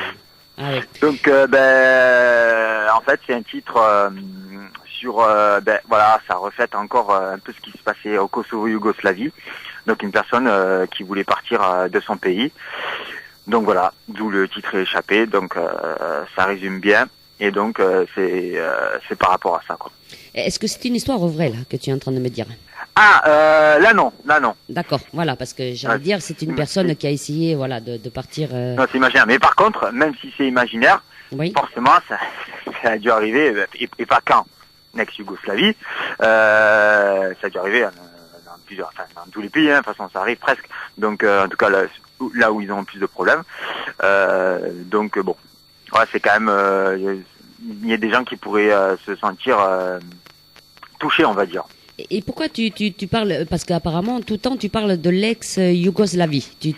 Ah ouais. Donc, en fait, c'est un titre sur, voilà, ça reflète encore un peu ce qui se passait au Kosovo-Yougoslavie. Donc, une personne qui voulait partir de son pays. Donc voilà, d'où le titre Échappé. Donc, ça résume bien. Et donc, c'est par rapport à ça, quoi. Est-ce que c'est une histoire vraie, là, que tu es en train de me dire? Ah, là non. D'accord, voilà, parce que j'allais dire, c'est une personne qui a essayé, voilà, de partir. Non, c'est imaginaire. Mais par contre, même si c'est imaginaire, Oui. forcément, ça a dû arriver, et pas quand, ex-Yougoslavie, ça a dû arriver dans tous les pays, hein, de toute façon, ça arrive presque. Donc, en tout cas, là où ils ont plus de problèmes. Donc, bon, ouais, c'est quand même, il y a des gens qui pourraient se sentir touchés, on va dire. Et pourquoi tu parles, parce qu'apparemment, tout le temps, tu parles de l'ex-Yougoslavie. Oui,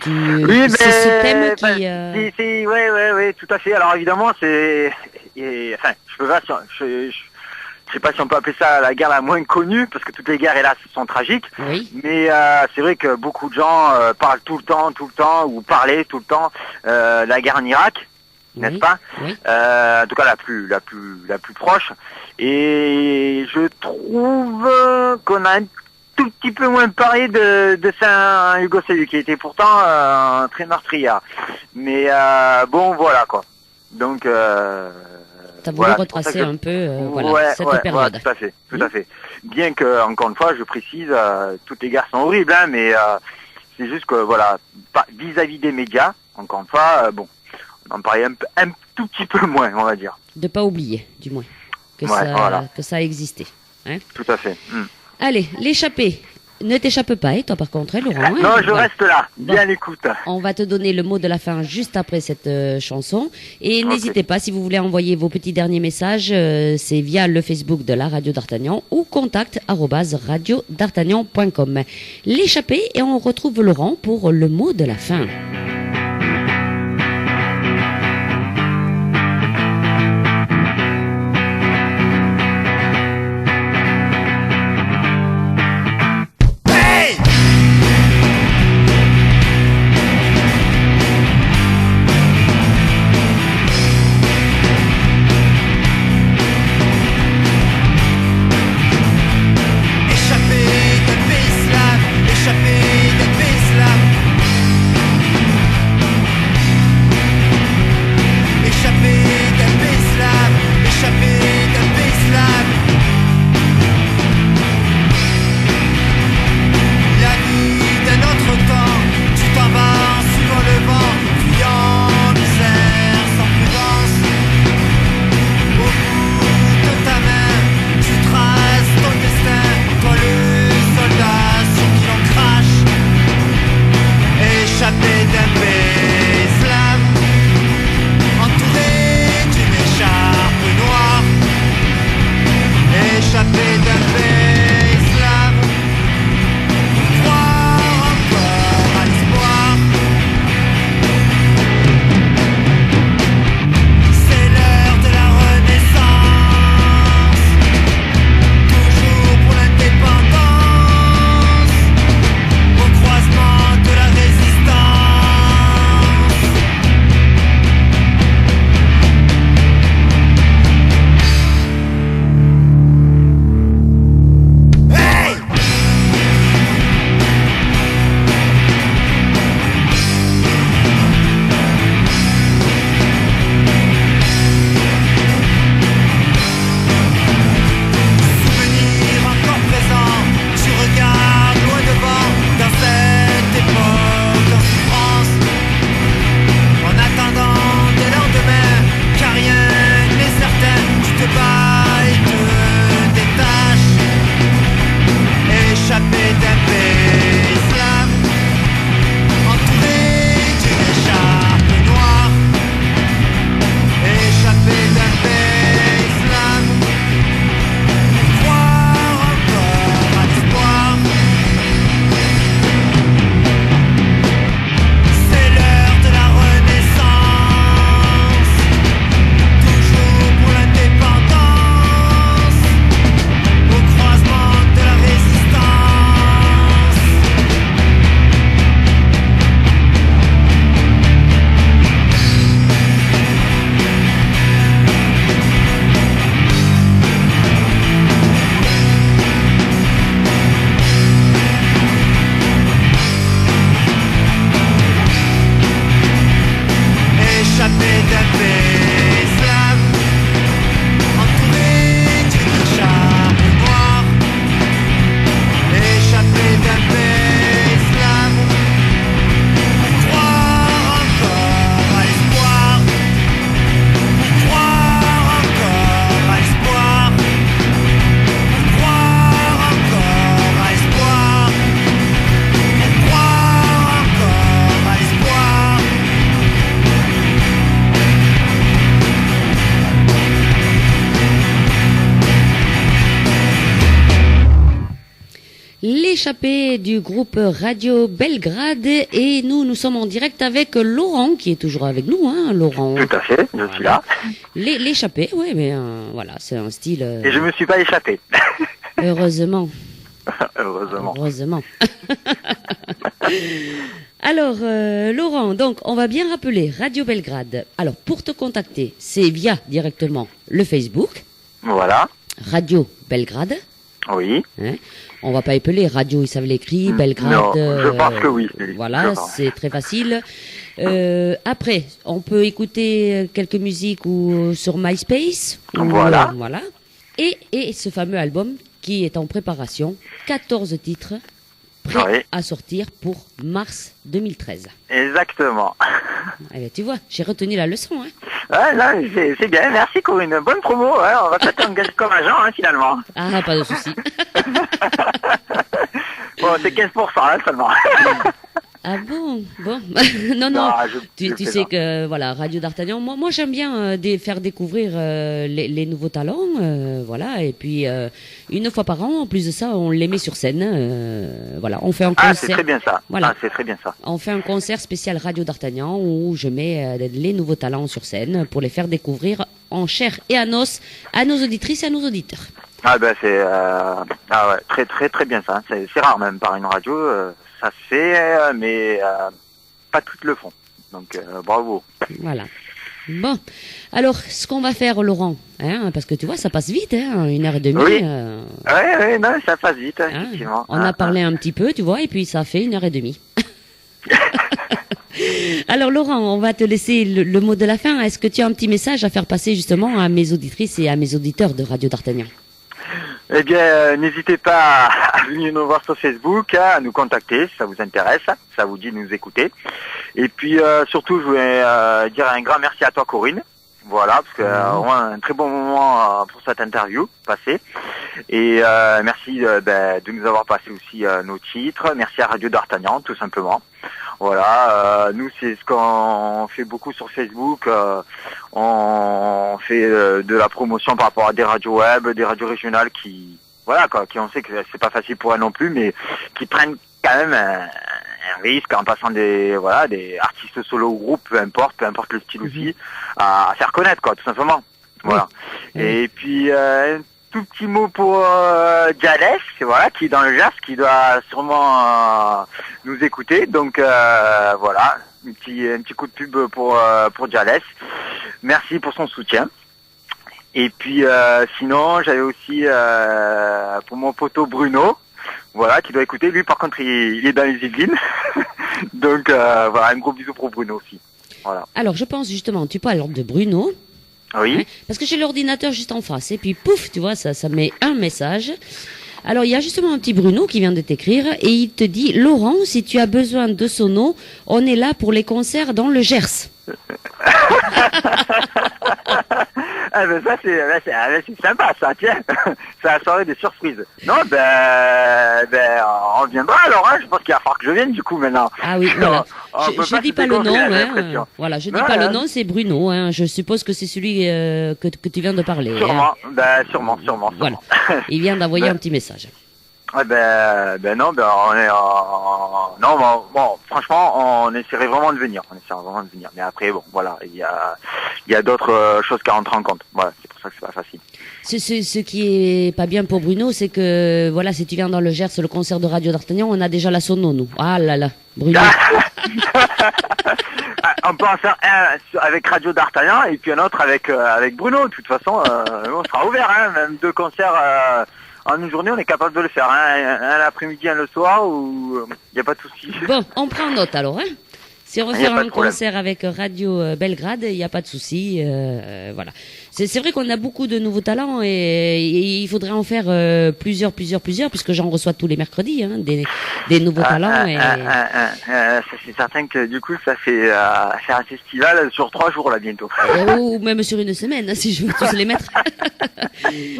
c'est ce thème qui... Oui, tout à fait. Alors évidemment, enfin, je sais pas si on peut appeler ça la guerre la moins connue, parce que toutes les guerres, hélas, sont tragiques. Oui. Mais c'est vrai que beaucoup de gens parlent tout le temps, ou parlaient tout le temps, la guerre en Irak, n'est-ce pas? Oui. En tout cas, la plus proche. Et je trouve qu'on a un tout petit peu moins parlé de ça en Yougoslavie, qui était pourtant très meurtrière. Mais bon, voilà, quoi. Donc, T'as voulu voilà, retracer un peu cette ouais, période. tout à fait. Bien que, encore une fois, je précise, toutes les guerres sont horribles, hein, mais c'est juste que, voilà, vis-à-vis des médias, encore une fois, bon, on en parlait un tout petit peu moins, on va dire. De pas oublier, du moins, que, voilà. que ça a existé. Hein. Tout à fait. Allez, l'échappée. Ne t'échappe pas, toi par contre, hein, Laurent. Hein, Non, je voilà. reste là, bien Bon. à l'écoute. On va te donner le mot de la fin juste après cette chanson. Et n'hésitez pas, si vous voulez envoyer vos petits derniers messages, c'est via le Facebook de la Radio d'Artagnan ou contact@radiodartagnan.com. L'échappée, et on retrouve Laurent pour le mot de la fin. l'échappée du groupe Radio Belgrade et nous sommes en direct avec Laurent qui est toujours avec nous, hein, Laurent. Tout à fait, je suis là. L'échappée, oui, mais voilà, c'est un style. Et je me suis pas échappé. Heureusement. Heureusement. Alors, Laurent, donc on va bien rappeler Radio Belgrade. Alors, pour te contacter, c'est via directement le Facebook. Voilà. Radio Belgrade. Oui. Hein, on va pas épeler radio, ils savent l'écrit, Belgrade. Non, je pense que oui. Voilà, c'est très facile. Après, on peut écouter quelques musiques ou sur MySpace. Voilà. Voilà. Et ce fameux album qui est en préparation, 14 titres prêts à sortir pour mars 2013. Exactement. Eh bien, tu vois, j'ai retenu la leçon. Hein. Ouais, non, c'est bien, merci Corinne. Bonne promo, ouais, on va peut-être engager comme agent finalement. Ah, pas de souci. Bon, c'est 15% seulement. Ah bon, non, tu sais que voilà, Radio d'Artagnan, moi j'aime bien faire découvrir les nouveaux talents, voilà, et puis une fois par an, en plus de ça, on les met sur scène, voilà, on fait un concert. Ah, c'est très bien ça. Voilà, c'est très bien ça. On fait un concert spécial Radio d'Artagnan où je mets les nouveaux talents sur scène pour les faire découvrir en chair et en os à nos auditrices et à nos auditeurs. Ah ben c'est très très très bien ça. C'est rare même par une radio. Ça se fait, mais pas toutes le font. Donc bravo. Voilà. Bon, alors ce qu'on va faire, Laurent, hein, parce que tu vois, ça passe vite, hein, 1h30. Oui. Oui, non, ça passe vite, effectivement. On a parlé un petit peu, tu vois, et puis ça fait 1h30. Alors Laurent, on va te laisser le mot de la fin. Est-ce que tu as un petit message à faire passer justement à mes auditrices et à mes auditeurs de Radio d'Artagnan? Eh bien, n'hésitez pas à venir nous voir sur Facebook, à nous contacter si ça vous intéresse, ça vous dit de nous écouter. Et puis surtout, je voulais dire un grand merci à toi Corinne. Voilà, parce que vraiment un très bon moment pour cette interview passée. Et merci de nous avoir passé aussi nos titres. Merci à Radio d'Artagnan, tout simplement. Voilà, nous c'est ce qu'on fait beaucoup sur Facebook. On fait de la promotion par rapport à des radios web, des radios régionales qui, voilà quoi, qui on sait que c'est pas facile pour elles non plus, mais qui prennent quand même un risque en passant des artistes solo ou groupes, peu importe le style aussi, à faire connaître quoi, tout simplement. Voilà. Et puis un tout petit mot pour Jales, voilà, qui est dans le Gers, qui doit sûrement nous écouter. Donc voilà, un petit coup de pub pour Jales. Merci pour son soutien. Et puis sinon, j'avais aussi pour mon poteau Bruno, voilà, qui doit écouter. Lui, par contre, il est dans les Yvelines. Donc voilà, un gros bisou pour Bruno aussi. Voilà. Alors, je pense justement, tu parles de Bruno. Oui. Hein, parce que j'ai l'ordinateur juste en face. Et puis, pouf, tu vois, ça met un message. Alors, il y a justement un petit Bruno qui vient de t'écrire et il te dit « Laurent, si tu as besoin de sono, on est là pour les concerts dans le Gers. » Ah ben ça c'est sympa ça, tiens, ça a sorti des surprises. Non on viendra alors, hein. Je pense qu'il va falloir que je vienne du coup maintenant. Ah oui, voilà. Je dis pas le nom, hein. Voilà, je dis pas le nom, c'est Bruno, hein. Je suppose que c'est celui que tu viens de parler. Sûrement, hein. Sûrement. Voilà. Il vient d'envoyer un petit message. Ouais, non, on est non, bon, franchement, on essaierait vraiment de venir. Mais après, bon, voilà, il y a d'autres choses qui rentrent en compte. Voilà, c'est pour ça que c'est pas facile. Ce qui est pas bien pour Bruno, c'est que, voilà, si tu viens dans le Gers, le concert de Radio d'Artagnan, on a déjà la sono, nous. Ah là là, Bruno. On peut en faire un avec Radio d'Artagnan et puis un autre avec Bruno. De toute façon, on sera ouvert, hein, même 2 concerts, en une journée, on est capable de le faire, hein. Un l'après-midi, un le soir, ou il n'y a pas de souci. Bon, on prend note alors, hein. Si on veut faire un concert avec Radio Belgrade, il n'y a pas de souci, voilà. C'est vrai qu'on a beaucoup de nouveaux talents et il faudrait en faire plusieurs, puisque j'en reçois tous les mercredis, hein, des nouveaux talents. C'est certain que du coup, ça fait faire un festival sur 3 jours là bientôt. Ou même sur une semaine, hein, si je veux tous les mettre.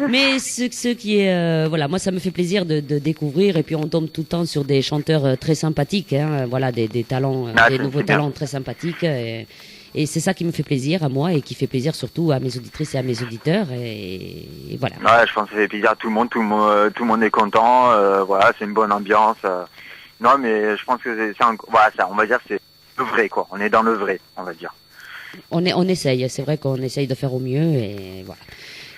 Mais ce qui est, voilà, moi ça me fait plaisir de découvrir et puis on tombe tout le temps sur des chanteurs très sympathiques, hein, voilà, des talents, des nouveaux talents très sympathiques. Et c'est ça qui me fait plaisir à moi et qui fait plaisir surtout à mes auditrices et à mes auditeurs. Et voilà. Ouais, je pense que ça fait plaisir à tout le monde. Tout le monde est content. Voilà, c'est une bonne ambiance. Non, mais je pense que voilà, ça, on va dire, c'est le vrai, quoi. On est dans le vrai, on va dire. On essaye. C'est vrai qu'on essaye de faire au mieux et voilà.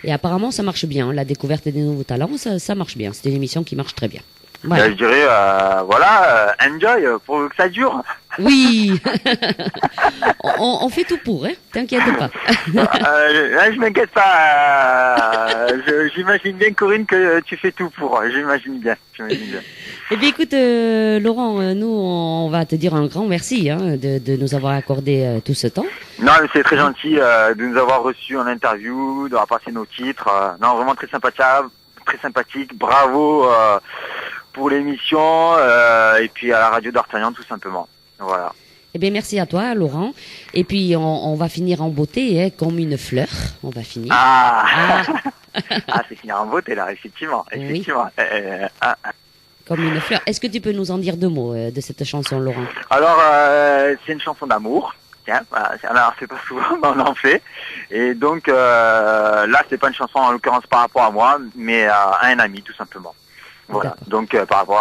Et apparemment, ça marche bien. La découverte des nouveaux talents, ça marche bien. C'est une émission qui marche très bien. Voilà. Je dirais, enjoy, pour que ça dure. Oui. on fait tout pour, hein. T'inquiète pas. Je m'inquiète pas. J'imagine bien, Corinne, que tu fais tout pour. J'imagine bien. Eh bien, écoute, Laurent, nous, on va te dire un grand merci de nous avoir accordé tout ce temps. Non, mais c'est très gentil de nous avoir reçus en interview, d'avoir passé nos titres. Non, vraiment très sympathique. Bravo pour l'émission et puis à la radio d'Artagnan, tout simplement. Voilà. Eh bien, merci à toi, Laurent. Et puis, on va finir en beauté, hein, comme une fleur. On va finir. C'est finir en beauté, là, effectivement. Oui. Comme une fleur. Est-ce que tu peux nous en dire 2 mots de cette chanson, Laurent? Alors, c'est une chanson d'amour. Tiens, on n'en fait pas souvent, mais on en fait. Et donc, là, c'est pas une chanson, en l'occurrence, par rapport à moi, mais à un ami, tout simplement. Voilà. D'accord. Donc, par rapport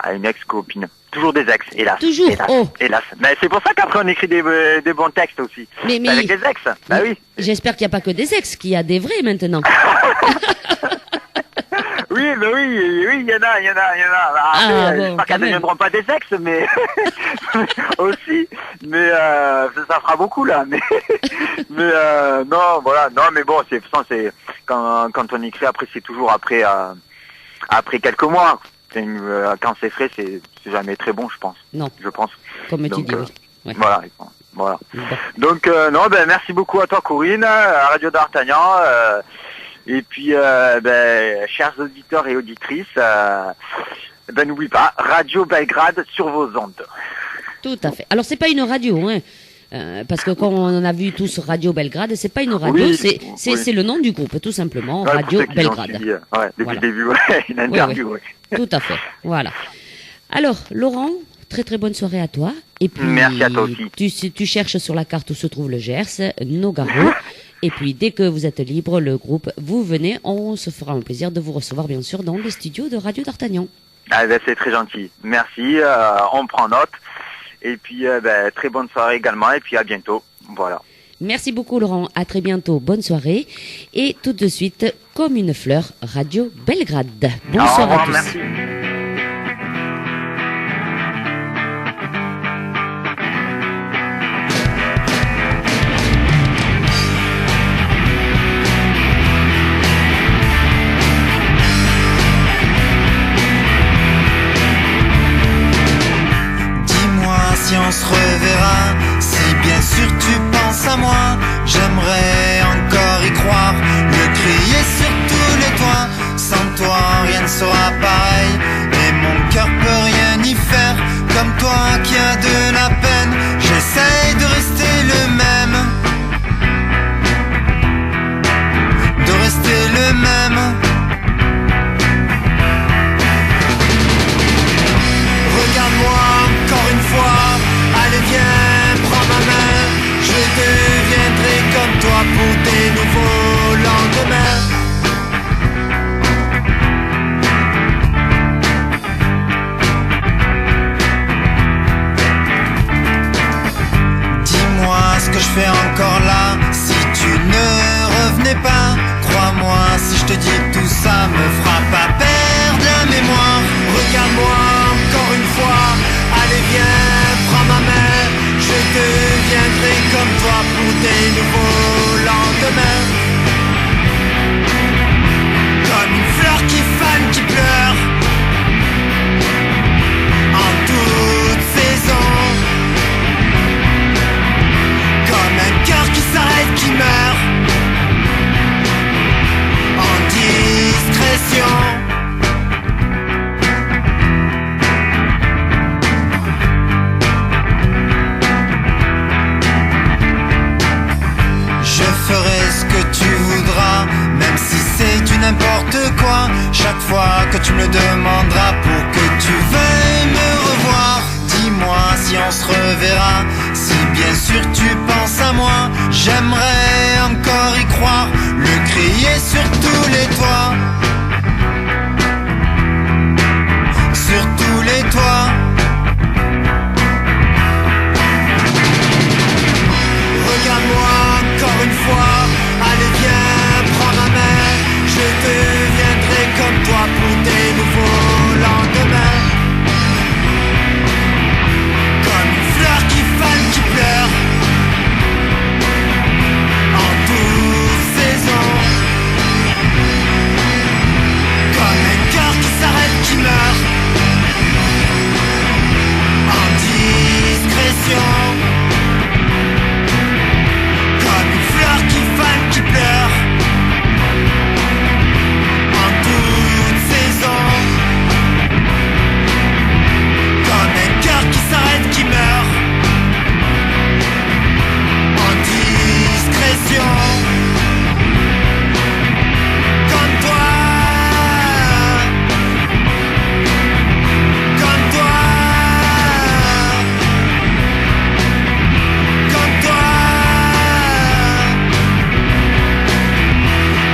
à une ex-copine. Toujours des ex, hélas. Toujours. Hélas. Mais c'est pour ça qu'après on écrit des bons textes aussi. Mais avec des ex. Bah oui. J'espère qu'il n'y a pas que des ex, qu'il y a des vrais maintenant. Oui, il y en a. J'espère qu'elles ne deviendront pas des ex, mais aussi. Mais ça fera beaucoup là. Mais non, voilà. Non, mais bon, c'est quand on écrit après, c'est toujours après quelques mois. Quand c'est frais, c'est jamais très bon, je pense. Non. Je pense. Comme tu dis, oui. Ouais. Voilà. Bon. Donc, merci beaucoup à toi, Corinne, à Radio d'Artagnan. Et puis, chers auditeurs et auditrices, n'oublie pas, Radio Belgrade sur vos ondes. Tout à fait. Alors, c'est pas une radio, hein. Parce que quand on a vu tous Radio Belgrade, c'est pas une radio, c'est le nom du groupe, tout simplement, Radio Belgrade. Depuis le début, une interview. Oui. Tout à fait, voilà. Alors, Laurent, très très bonne soirée à toi. Et puis, merci à toi aussi. Tu cherches sur la carte où se trouve le Gers, Nogaro. Et puis, dès que vous êtes libre, le groupe, vous venez, on se fera un plaisir de vous recevoir, bien sûr, dans les studios de Radio d'Artagnan. C'est très gentil. Merci, on prend note. Et puis, très bonne soirée également. Et puis, à bientôt. Voilà. Merci beaucoup, Laurent. À très bientôt. Bonne soirée. Et tout de suite, comme une fleur, Radio Belgrade. Bonsoir à tous. Merci. Si on se reverra, si bien sûr tu penses à moi, j'aimerais encore y croire, le crier sur tous les toits. Sans toi rien ne sera pareil, et mon cœur peut rien y faire. Comme toi qui as de la peine, j'essaye de rester le même, de rester le même. Regarde-moi encore une fois. Allez viens, prends ma main, je deviendrai comme toi pour des nouveaux lendemains. Dis-moi ce que je fais encore là, si tu ne revenais pas. Crois-moi si je te dis que tout ça me fera pas perdre la mémoire. Regarde-moi encore une fois, allez viens, prends ma main, je deviendrai comme toi pour des nouveaux lendemains. Comme une fleur qui fane, qui pleure en toute saison. Comme un cœur qui s'arrête, qui meurt en discrétion. Je ferai ce que tu voudras, même si c'est du n'importe quoi. Chaque fois que tu me demanderas pour que tu veuilles me revoir, dis-moi si on se reverra, si bien bien sûr tu penses à moi, j'aimerais encore y croire, le crier sur tous les toits. Sur tous les toits. Regarde-moi encore une fois, allez viens, prends ma main, je deviendrai comme toi pour tes nouveaux lendemains. Comme une fleur qui fane, qui pleure, en toute saison. Comme un cœur qui s'arrête, qui meurt, en discrétion. Comme une fleur qui fane, qui pleure, en toute saison. Comme un cœur qui s'arrête, qui meurt, en discrétion. Comme toi. Comme toi. Comme toi.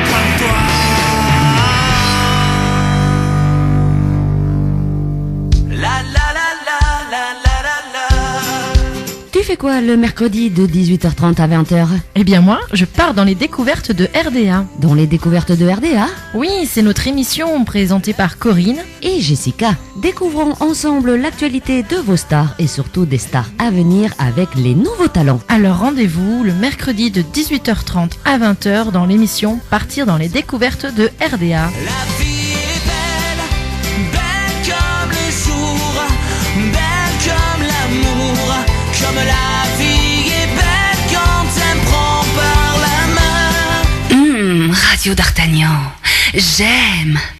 Comme toi. La la la la la la la la. Tu fais quoi le mercredi de 18h30 à 20h? Eh bien moi, je pars dans les découvertes de RDA. Dans les découvertes de RDA Oui, c'est notre émission présentée par Corinne. et Jessica. Découvrons ensemble l'actualité de vos stars et surtout des stars à venir avec les nouveaux talents. Alors rendez-vous le mercredi de 18h30 à 20h dans l'émission Partir dans les découvertes de RDA. La vie est belle, belle comme le jour, belle comme l'amour, comme la vie est belle quand elle me prend par la main. Radio d'Artagnan, j'aime.